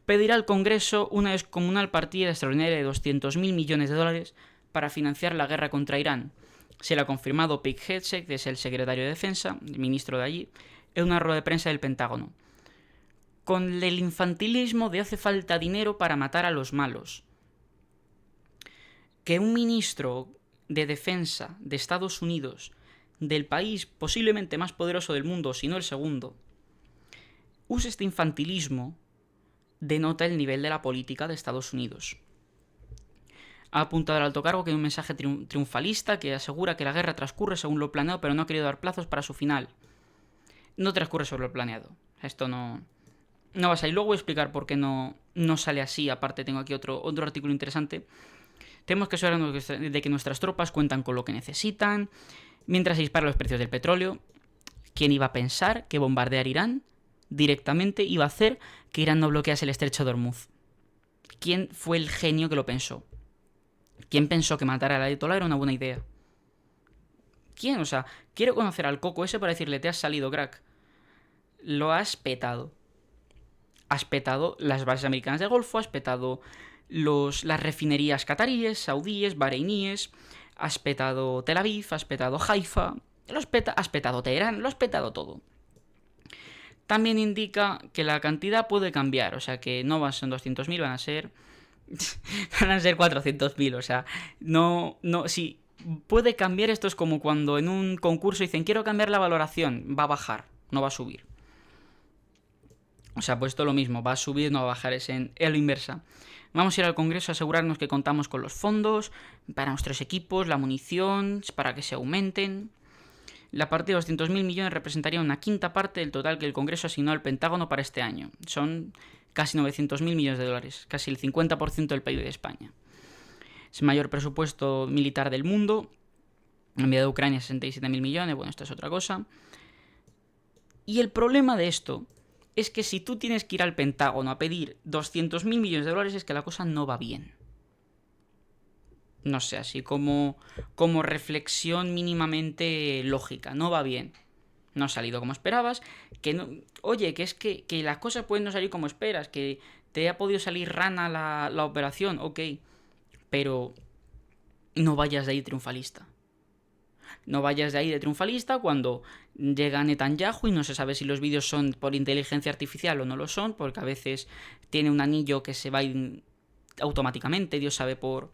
Pedirá al Congreso una descomunal partida extraordinaria de 200.000 millones de dólares para financiar la guerra contra Irán. Se lo ha confirmado Pete Hegseth, que es el secretario de Defensa, el ministro de allí, en una rueda de prensa del Pentágono. Con el infantilismo de hace falta dinero para matar a los malos. Que un ministro de Defensa de Estados Unidos, del país posiblemente más poderoso del mundo, si no el segundo, use este infantilismo, denota el nivel de la política de Estados Unidos. Ha apuntado al alto cargo que hay un mensaje triunfalista que asegura que la guerra transcurre según lo planeado, pero no ha querido dar plazos para su final. No transcurre sobre lo planeado. Esto no va a salir. Luego voy a explicar por qué no sale así. Aparte tengo aquí otro artículo interesante. Tenemos que asegurarnos de que nuestras tropas cuentan con lo que necesitan. Mientras se disparan los precios del petróleo, ¿quién iba a pensar que bombardear Irán directamente iba a hacer que Irán no bloquease el estrecho de Hormuz? ¿Quién fue el genio que lo pensó? ¿Quién pensó que matar al ayatolá era una buena idea? ¿Quién? O sea, quiero conocer al coco ese para decirle, te has salido, crack. Lo has petado. Has petado las bases americanas del Golfo, has petado las refinerías cataríes, saudíes, bareiníes, has petado Tel Aviv, has petado Haifa, has petado Teherán, lo has petado todo. También indica que la cantidad puede cambiar, o sea que no van a ser 200.000, van a ser 400.000, o sea, si puede cambiar. Esto es como cuando en un concurso dicen quiero cambiar la valoración, va a bajar, no va a subir. O sea, pues esto es lo mismo, va a subir, no va a bajar, es en lo inversa. Vamos a ir al Congreso a asegurarnos que contamos con los fondos para nuestros equipos, la munición, para que se aumenten. La partida de 200.000 millones representaría una quinta parte del total que el Congreso asignó al Pentágono para este año. Son casi 900.000 millones de dólares, casi el 50% del PIB de España. Es el mayor presupuesto militar del mundo. Enviado a Ucrania 67.000 millones, bueno, esto es otra cosa. Y el problema de esto es que si tú tienes que ir al Pentágono a pedir 200.000 millones de dólares es que la cosa no va bien. No sé, así como reflexión mínimamente lógica, no va bien. No ha salido como esperabas, oye, que es que las cosas pueden no salir como esperas, que te ha podido salir rana la operación, ok, pero no vayas de ahí triunfalista. No vayas de ahí de triunfalista cuando llega Netanyahu y no se sabe si los vídeos son por inteligencia artificial o no lo son, porque a veces tiene un anillo que se va automáticamente, Dios sabe por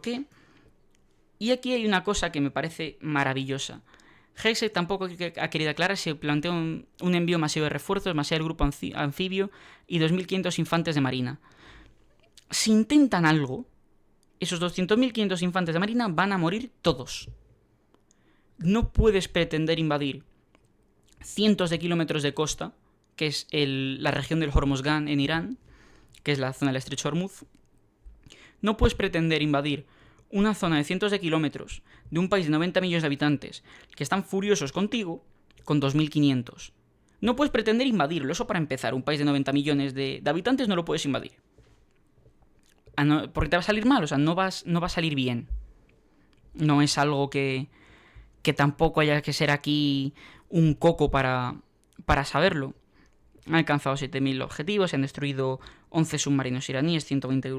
qué. Y aquí hay una cosa que me parece maravillosa. Hegseth tampoco ha querido aclarar si plantea un envío masivo de refuerzos, más allá del grupo anfibio y 2.500 infantes de marina. Si intentan algo, esos 200.500 infantes de marina van a morir todos. No puedes pretender invadir cientos de kilómetros de costa, que es la región del Hormozgan en Irán, que es la zona del estrecho de Hormuz. No puedes pretender invadir una zona de cientos de kilómetros de un país de 90 millones de habitantes que están furiosos contigo con 2.500. No puedes pretender invadirlo, eso para empezar. Un país de 90 millones de habitantes no lo puedes invadir. Porque te va a salir mal, o sea, no va a salir bien. No es algo que tampoco haya que ser aquí un coco para saberlo. Han alcanzado 7.000 objetivos, se han destruido 11 submarinos iraníes, 120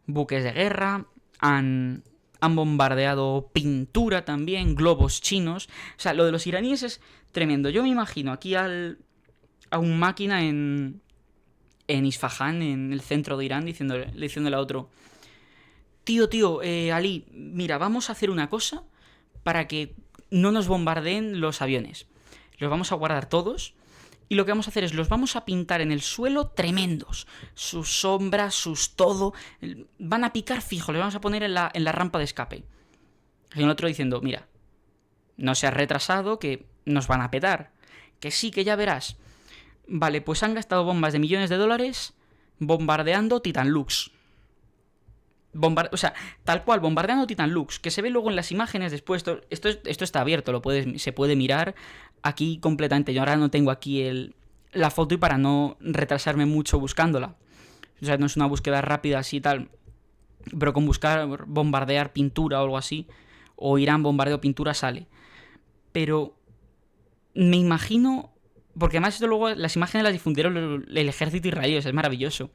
buques de guerra, han bombardeado pintura también, globos chinos. O sea, lo de los iraníes es tremendo. Yo me imagino aquí a un máquina en Isfahán, en el centro de Irán, diciéndole a otro: tío, Ali, mira, vamos a hacer una cosa para que no nos bombardeen los aviones. Los vamos a guardar todos y lo que vamos a hacer es los vamos a pintar en el suelo tremendos. Sus sombras, sus todo. Van a picar fijo, les vamos a poner en la rampa de escape. Y el otro diciendo: mira, no seas retrasado, que nos van a petar. Que sí, que ya verás. Vale, pues han gastado bombas de millones de dólares bombardeando Titan Lux. O sea, tal cual, bombardeando Titan Lux, que se ve luego en las imágenes después. Esto está abierto, se puede mirar aquí completamente. Yo ahora no tengo aquí la foto y para no retrasarme mucho buscándola. O sea, no es una búsqueda rápida así y tal, pero con buscar bombardear pintura o algo así, o Irán bombardeo pintura sale. Pero me imagino, porque además esto luego las imágenes las difundieron el ejército israelí, es maravilloso.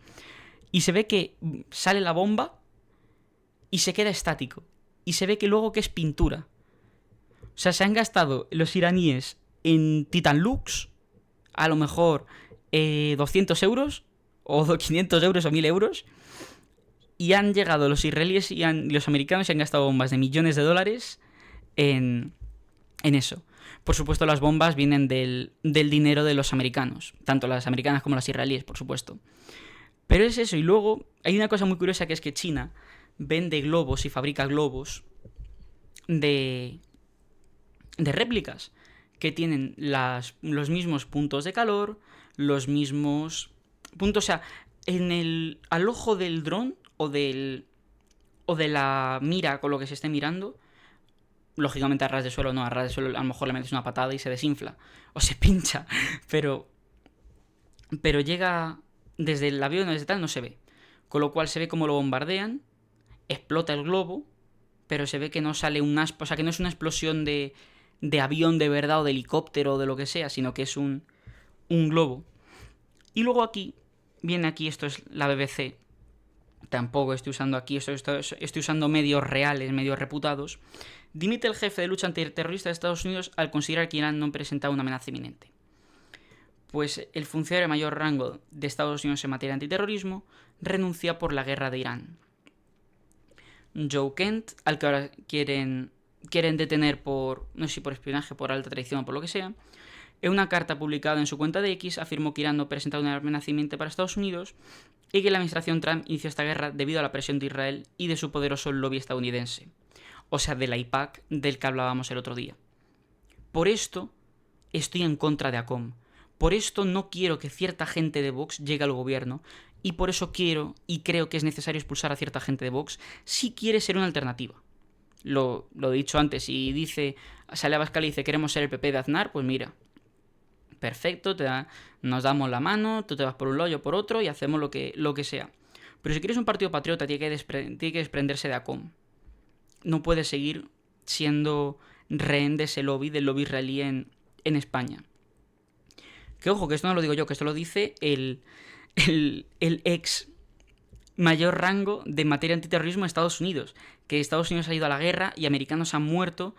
Y se ve que sale la bomba y se queda estático. Y se ve que luego que es pintura. O sea, se han gastado los iraníes en Titan Lux a lo mejor 200 euros o 500 euros o 1.000 euros. Y han llegado los israelíes y los americanos y han gastado bombas de millones de dólares en eso. Por supuesto, las bombas vienen del dinero de los americanos. Tanto las americanas como las israelíes, por supuesto. Pero es eso. Y luego hay una cosa muy curiosa, que es que China vende globos y fabrica globos de réplicas que tienen los mismos puntos de calor, los mismos puntos, o sea, al ojo del dron o de la mira con lo que se esté mirando, lógicamente a ras de suelo no, a ras de suelo a lo mejor le metes una patada y se desinfla o se pincha, pero llega desde el avión o desde tal, no se ve, con lo cual se ve cómo lo bombardean, explota el globo, pero se ve que no sale o sea, que no es una explosión de avión de verdad o de helicóptero o de lo que sea, sino que es un globo. Y luego viene aquí, esto es la BBC, tampoco estoy usando aquí, estoy usando medios reales, medios reputados. Dimite el jefe de lucha antiterrorista de Estados Unidos al considerar que Irán no presentaba una amenaza inminente. Pues el funcionario de mayor rango de Estados Unidos en materia de antiterrorismo renuncia por la guerra de Irán. Joe Kent, al que ahora quieren detener por, no sé si por espionaje, por alta traición o por lo que sea, en una carta publicada en su cuenta de X afirmó que Irán no presentaba una amenaza inminente para Estados Unidos y que la administración Trump inició esta guerra debido a la presión de Israel y de su poderoso lobby estadounidense, o sea, de la AIPAC del que hablábamos el otro día. Por esto estoy en contra de ACOM. Por esto no quiero que cierta gente de Vox llegue al gobierno y por eso quiero y creo que es necesario expulsar a cierta gente de Vox si quiere ser una alternativa. Lo he dicho antes, si sale Abascal y dice queremos ser el PP de Aznar, pues mira, perfecto, nos damos la mano, tú te vas por un lado, yo por otro y hacemos lo que sea. Pero si quieres un partido patriota tiene que desprenderse de ACOM. No puede seguir siendo rehén de ese lobby, del lobby israelí en España. Que ojo, que esto no lo digo yo, que esto lo dice el ex mayor rango de materia antiterrorismo de Estados Unidos, que Estados Unidos ha ido a la guerra y americanos han muerto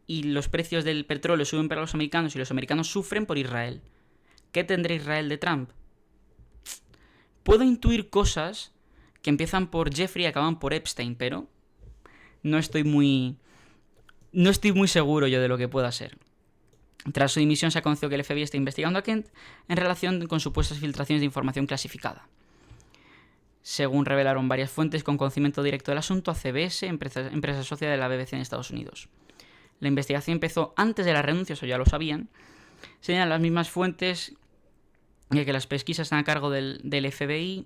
y los precios del petróleo suben para los americanos y los americanos sufren por Israel. ¿Qué tendrá Israel de Trump? Puedo intuir cosas que empiezan por Jeffrey y acaban por Epstein, pero no estoy muy seguro yo de lo que pueda ser. Tras su dimisión se ha conocido que el FBI está investigando a Kent en relación con supuestas filtraciones de información clasificada. Según revelaron varias fuentes con conocimiento directo del asunto a CBS, empresa socia de la BBC en Estados Unidos. La investigación empezó antes de la renuncia, eso ya lo sabían. Señalan las mismas fuentes que las pesquisas están a cargo del FBI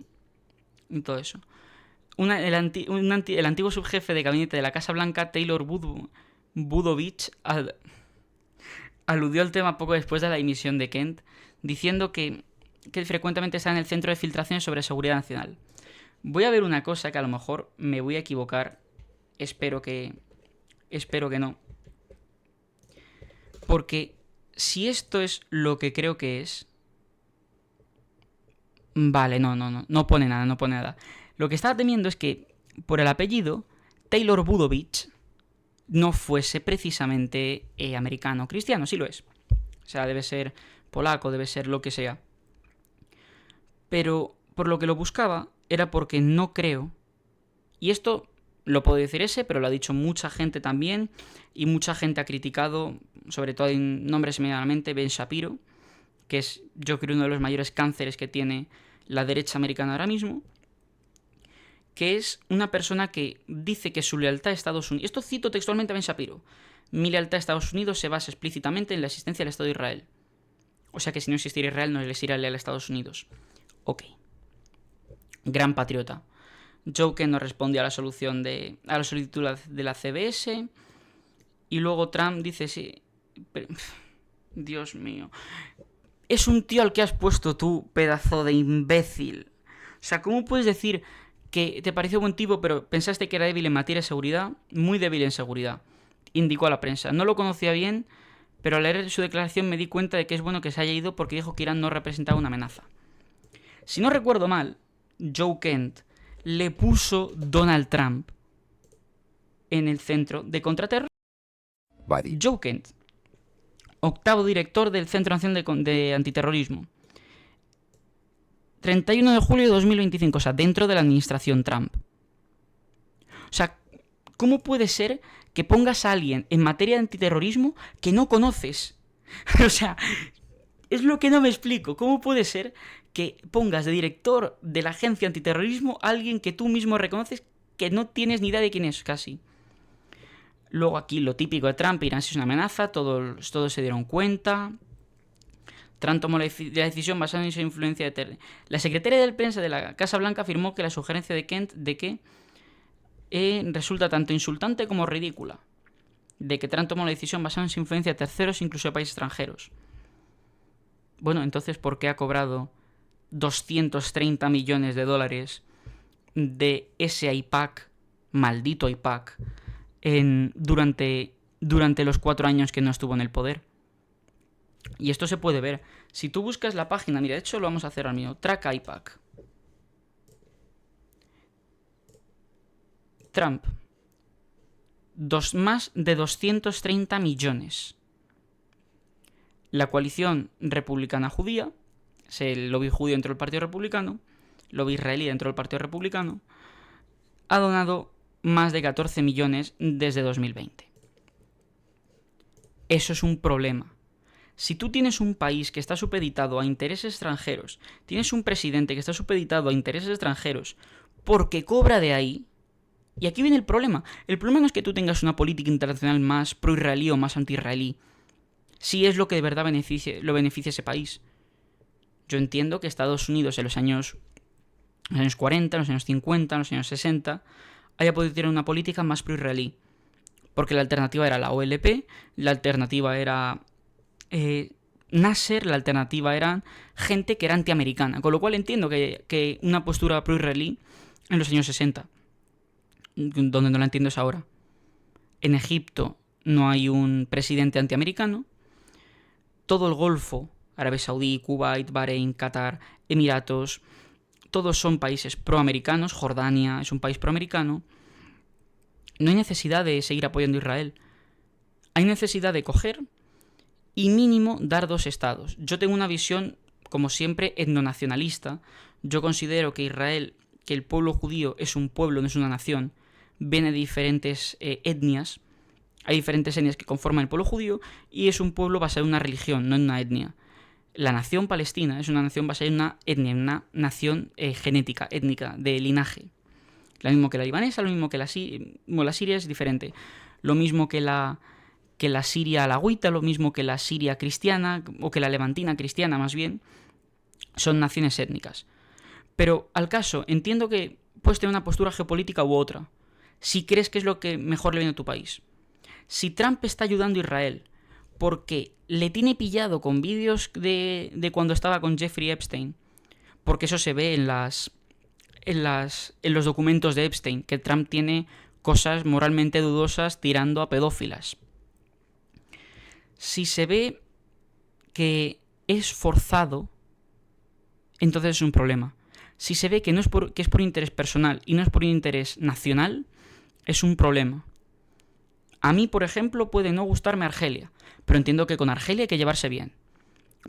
y todo eso. El antiguo subjefe de gabinete de la Casa Blanca, Taylor Budovich, aludió al tema poco después de la dimisión de Kent, diciendo que frecuentemente está en el centro de filtraciones sobre seguridad nacional. Voy a ver una cosa que a lo mejor me voy a equivocar. Espero que no. Porque si esto es lo que creo que es... Vale, no pone nada. Lo que estaba temiendo es que, por el apellido, Taylor Budovich no fuese precisamente americano cristiano, sí lo es. O sea, debe ser polaco, debe ser lo que sea. Pero por lo que lo buscaba era porque no creo, y esto lo puedo decir ese, pero lo ha dicho mucha gente también, y mucha gente ha criticado, sobre todo en nombres inmediatamente, Ben Shapiro, que es, yo creo, uno de los mayores cánceres que tiene la derecha americana ahora mismo, que es una persona que dice que su lealtad a Estados Unidos... Esto cito textualmente a Ben Shapiro. Mi lealtad a Estados Unidos se basa explícitamente en la existencia del Estado de Israel. O sea que si no existiera Israel, no les iría leal a Estados Unidos. Ok. Gran patriota. Joe Kent no respondió a la solicitud de la CBS. Y luego Trump dice sí. Pero, Dios mío. Es un tío al que has puesto tú, pedazo de imbécil. O sea, ¿cómo puedes decir que te pareció buen tipo, pero pensaste que era débil en materia de seguridad? Muy débil en seguridad, indicó a la prensa. No lo conocía bien, pero al leer su declaración me di cuenta de que es bueno que se haya ido porque dijo que Irán no representaba una amenaza. Si no recuerdo mal, Joe Kent le puso Donald Trump en el centro de contraterror. Joe Kent, octavo director del Centro Nacional de Antiterrorismo. 31 de julio de 2025, o sea, dentro de la administración Trump. O sea, ¿cómo puede ser que pongas a alguien en materia de antiterrorismo que no conoces? O sea, es lo que no me explico. ¿Cómo puede ser que pongas de director de la agencia antiterrorismo a alguien que tú mismo reconoces que no tienes ni idea de quién es casi? Luego aquí lo típico de Trump, Irán es una amenaza, todos se dieron cuenta. Trump tomó la decisión basada en su influencia de La secretaria de prensa de la Casa Blanca afirmó que la sugerencia de Kent de que resulta tanto insultante como ridícula. De que Trump tomó la decisión basada en su influencia de terceros, incluso de países extranjeros. Bueno, entonces, ¿por qué ha cobrado 230 millones de dólares de ese AIPAC, maldito AIPAC, durante los 4 años que no estuvo en el poder? Y esto se puede ver. Si tú buscas la página, mira, de hecho lo vamos a hacer al mío, Track AIPAC. Trump. Más de 230 millones. La coalición republicana judía, el lobby judío dentro del Partido Republicano, lobby israelí dentro del Partido Republicano, ha donado más de 14 millones desde 2020. Eso es un problema. Si tú tienes un país que está supeditado a intereses extranjeros, tienes un presidente que está supeditado a intereses extranjeros porque cobra de ahí, y aquí viene el problema. El problema no es que tú tengas una política internacional más pro-israelí o más anti-israelí, si es lo que de verdad lo beneficia a ese país. Yo entiendo que Estados Unidos en los años 40, en los años 50, en los años 60, haya podido tener una política más pro-israelí, porque la alternativa era la OLP, la alternativa era Nasser, la alternativa era gente que era antiamericana, con lo cual entiendo que una postura pro-israelí en los años 60, donde no la entiendo es ahora. En Egipto no hay un presidente antiamericano. Todo el Golfo, Arabia Saudí, Kuwait, Bahrein, Qatar, Emiratos, todos son países proamericanos, Jordania es un país proamericano, no hay necesidad de seguir apoyando a Israel. Hay necesidad de coger y mínimo dar 2 estados. Yo tengo una visión, como siempre, etnonacionalista. Yo considero que Israel, que el pueblo judío es un pueblo, no es una nación, viene de diferentes etnias. Hay diferentes etnias que conforman el pueblo judío y es un pueblo basado en una religión, no en una etnia. La nación palestina es una nación basada en una etnia, en una nación genética, étnica, de linaje. Lo mismo que la libanesa, lo mismo que la siria es diferente. Lo mismo que la Siria alawita, lo mismo que la Siria cristiana, o que la levantina cristiana más bien, son naciones étnicas. Pero al caso, entiendo que puedes tener una postura geopolítica u otra, si crees que es lo que mejor le viene a tu país. Si Trump está ayudando a Israel porque le tiene pillado con vídeos de cuando estaba con Jeffrey Epstein, porque eso se ve en los documentos de Epstein, que Trump tiene cosas moralmente dudosas tirando a pedófilas. Si se ve que es forzado, entonces es un problema. Si se ve que que es por interés personal y no es por interés nacional, es un problema. A mí, por ejemplo, puede no gustarme Argelia, pero entiendo que con Argelia hay que llevarse bien,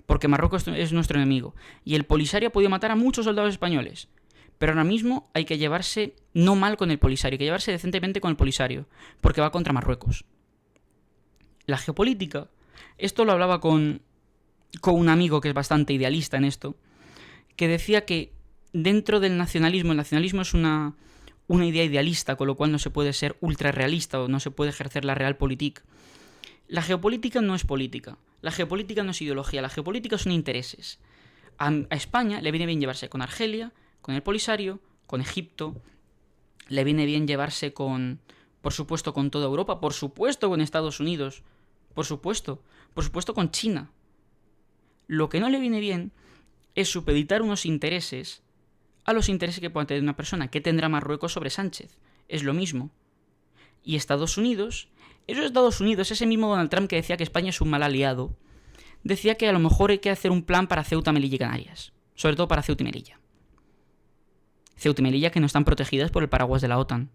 porque Marruecos es nuestro enemigo, y el Polisario ha podido matar a muchos soldados españoles, pero ahora mismo hay que llevarse no mal con el Polisario, hay que llevarse decentemente con el Polisario, porque va contra Marruecos. La geopolítica, esto lo hablaba con un amigo que es bastante idealista en esto, que decía que dentro del nacionalismo, el nacionalismo es una idea idealista, con lo cual no se puede ser ultra realista o no se puede ejercer la realpolitik. La geopolítica no es política, la geopolítica no es ideología, la geopolítica son intereses. A España le viene bien llevarse con Argelia, con el Polisario, con Egipto, le viene bien llevarse por supuesto, con toda Europa, por supuesto con Estados Unidos, por supuesto con China. Lo que no le viene bien es supeditar unos intereses a los intereses que pueda tener una persona. ¿Qué tendrá Marruecos sobre Sánchez? Es lo mismo. Y Estados Unidos, ese mismo Donald Trump que decía que España es un mal aliado, decía que a lo mejor hay que hacer un plan para Ceuta, Melilla y Canarias. Sobre todo para Ceuta y Melilla. Ceuta y Melilla que no están protegidas por el paraguas de la OTAN.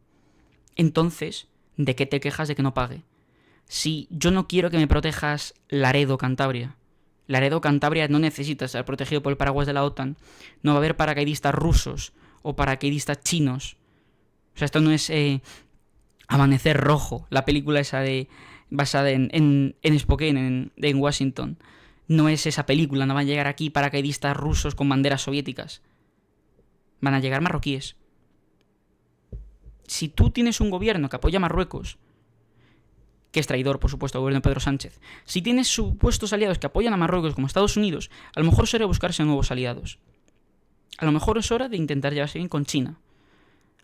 Entonces, ¿de qué te quejas de que no pague? Si yo no quiero que me protejas Laredo, Cantabria. Laredo, Cantabria no necesita estar protegido por el paraguas de la OTAN. No va a haber paracaidistas rusos o paracaidistas chinos. O sea, esto no es Amanecer Rojo, la película esa basada en Spokane, en Washington. No es esa película, no van a llegar aquí paracaidistas rusos con banderas soviéticas. Van a llegar marroquíes. Si tú tienes un gobierno que apoya a Marruecos, que es traidor, por supuesto, al gobierno de Pedro Sánchez, si tienes supuestos aliados que apoyan a Marruecos como Estados Unidos, a lo mejor es hora de buscarse nuevos aliados. A lo mejor es hora de intentar llevarse bien con China.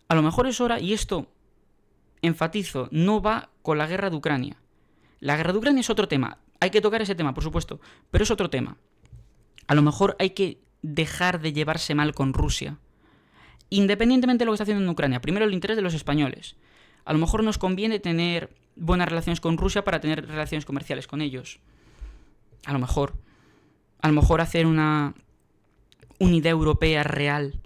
A lo mejor es hora, y esto enfatizo, no va con la guerra de Ucrania. La guerra de Ucrania es otro tema. Hay que tocar ese tema, por supuesto, pero es otro tema. A lo mejor hay que dejar de llevarse mal con Rusia. Independientemente de lo que está haciendo en Ucrania, primero el interés de los españoles. A lo mejor nos conviene tener buenas relaciones con Rusia para tener relaciones comerciales con ellos. A lo mejor hacer una idea europea real,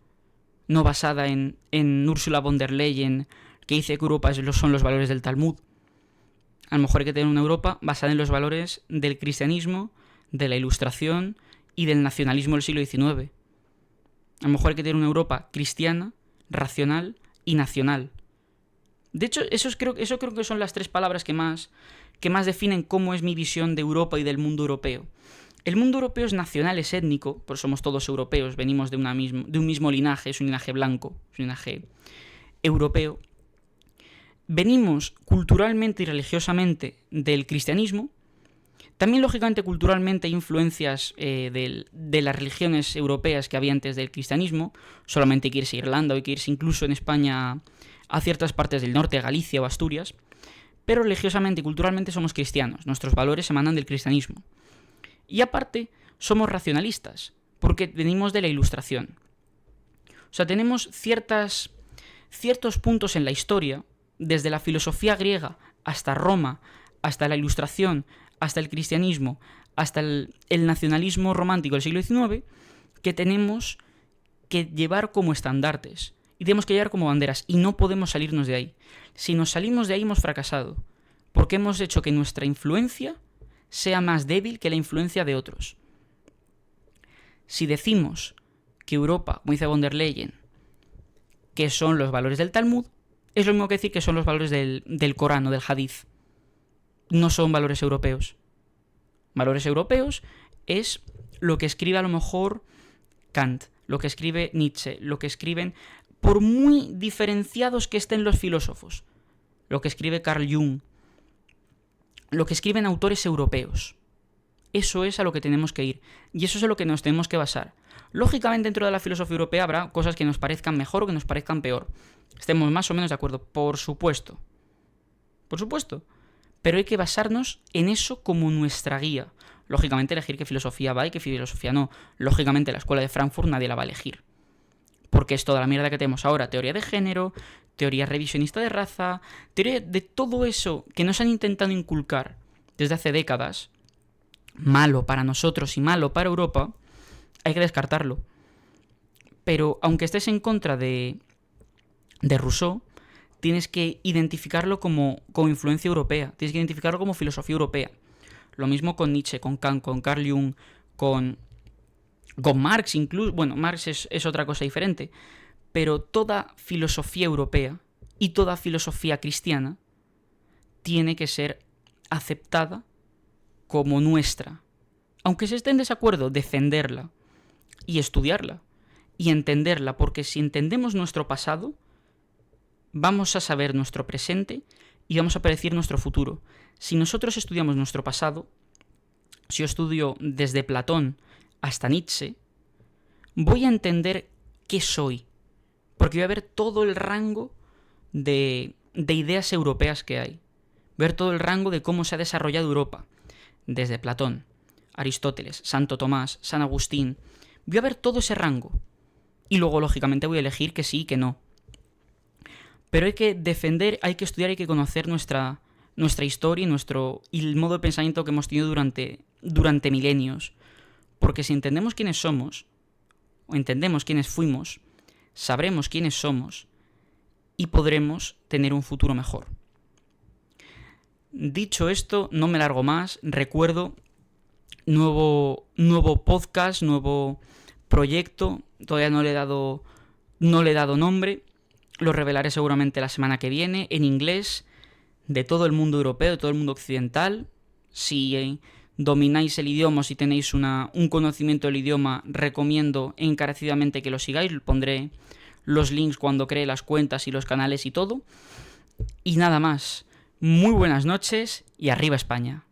no basada en Ursula von der Leyen, que dice que Europa son los valores del Talmud. A lo mejor hay que tener una Europa basada en los valores del cristianismo, de la Ilustración y del nacionalismo del siglo XIX. A lo mejor hay que tener una Europa cristiana, racional y nacional. De hecho, eso creo que son las 3 palabras que más definen cómo es mi visión de Europa y del mundo europeo. El mundo europeo es nacional, es étnico, por somos todos europeos, venimos de un mismo linaje, es un linaje blanco, es un linaje europeo. Venimos culturalmente y religiosamente del cristianismo. También, lógicamente, culturalmente hay influencias de las religiones europeas que había antes del cristianismo. Solamente hay que irse a Irlanda o hay que irse incluso en España a ciertas partes del norte, Galicia o Asturias. Pero religiosamente y culturalmente somos cristianos. Nuestros valores emanan del cristianismo. Y aparte, somos racionalistas, porque venimos de la Ilustración. O sea, tenemos ciertos puntos en la historia, desde la filosofía griega hasta Roma, hasta la Ilustración, hasta el cristianismo, hasta el nacionalismo romántico del siglo XIX, que tenemos que llevar como estandartes y tenemos que llevar como banderas y no podemos salirnos de ahí. Si nos salimos de ahí hemos fracasado, porque hemos hecho que nuestra influencia sea más débil que la influencia de otros. Si decimos que Europa, como dice von der Leyen, que son los valores del Talmud, es lo mismo que decir que son los valores del Corán o del Hadith. No son valores europeos. Valores europeos es lo que escribe a lo mejor Kant, lo que escribe Nietzsche, lo que escriben, por muy diferenciados que estén los filósofos, lo que escribe Carl Jung, lo que escriben autores europeos. Eso es a lo que tenemos que ir, y eso es a lo que nos tenemos que basar. Lógicamente, dentro de la filosofía europea habrá cosas que nos parezcan mejor o que nos parezcan peor. Estemos más o menos de acuerdo, por supuesto. Por supuesto. Pero hay que basarnos en eso como nuestra guía. Lógicamente, elegir qué filosofía va y qué filosofía no. Lógicamente, la escuela de Frankfurt nadie la va a elegir. Porque es toda la mierda que tenemos ahora. Teoría de género, teoría revisionista de raza, teoría de todo eso que nos han intentado inculcar desde hace décadas, malo para nosotros y malo para Europa, hay que descartarlo. Pero aunque estés en contra de Rousseau, tienes que identificarlo como influencia europea, tienes que identificarlo como filosofía europea. Lo mismo con Nietzsche, con Kant, con Carl Jung, con Marx incluso. Bueno, Marx es otra cosa diferente, pero toda filosofía europea y toda filosofía cristiana tiene que ser aceptada como nuestra. Aunque se esté en desacuerdo, defenderla y estudiarla y entenderla, porque si entendemos nuestro pasado, vamos a saber nuestro presente y vamos a predecir nuestro futuro. Si nosotros estudiamos nuestro pasado, si yo estudio desde Platón hasta Nietzsche, voy a entender qué soy, porque voy a ver todo el rango de ideas europeas que hay, ver todo el rango de cómo se ha desarrollado Europa, desde Platón, Aristóteles, Santo Tomás, San Agustín. Voy a ver todo ese rango y luego lógicamente voy a elegir que sí y que no. Pero hay que defender, hay que estudiar, hay que conocer nuestra historia y el modo de pensamiento que hemos tenido durante milenios. Porque si entendemos quiénes somos, o entendemos quiénes fuimos, sabremos quiénes somos y podremos tener un futuro mejor. Dicho esto, no me largo más. Recuerdo, nuevo podcast, nuevo proyecto. Todavía no le he dado nombre. Lo revelaré seguramente la semana que viene, en inglés, de todo el mundo europeo, de todo el mundo occidental. Si domináis el idioma, si tenéis un conocimiento del idioma, recomiendo encarecidamente que lo sigáis. Pondré los links cuando cree las cuentas y los canales y todo. Y nada más. Muy buenas noches y arriba España.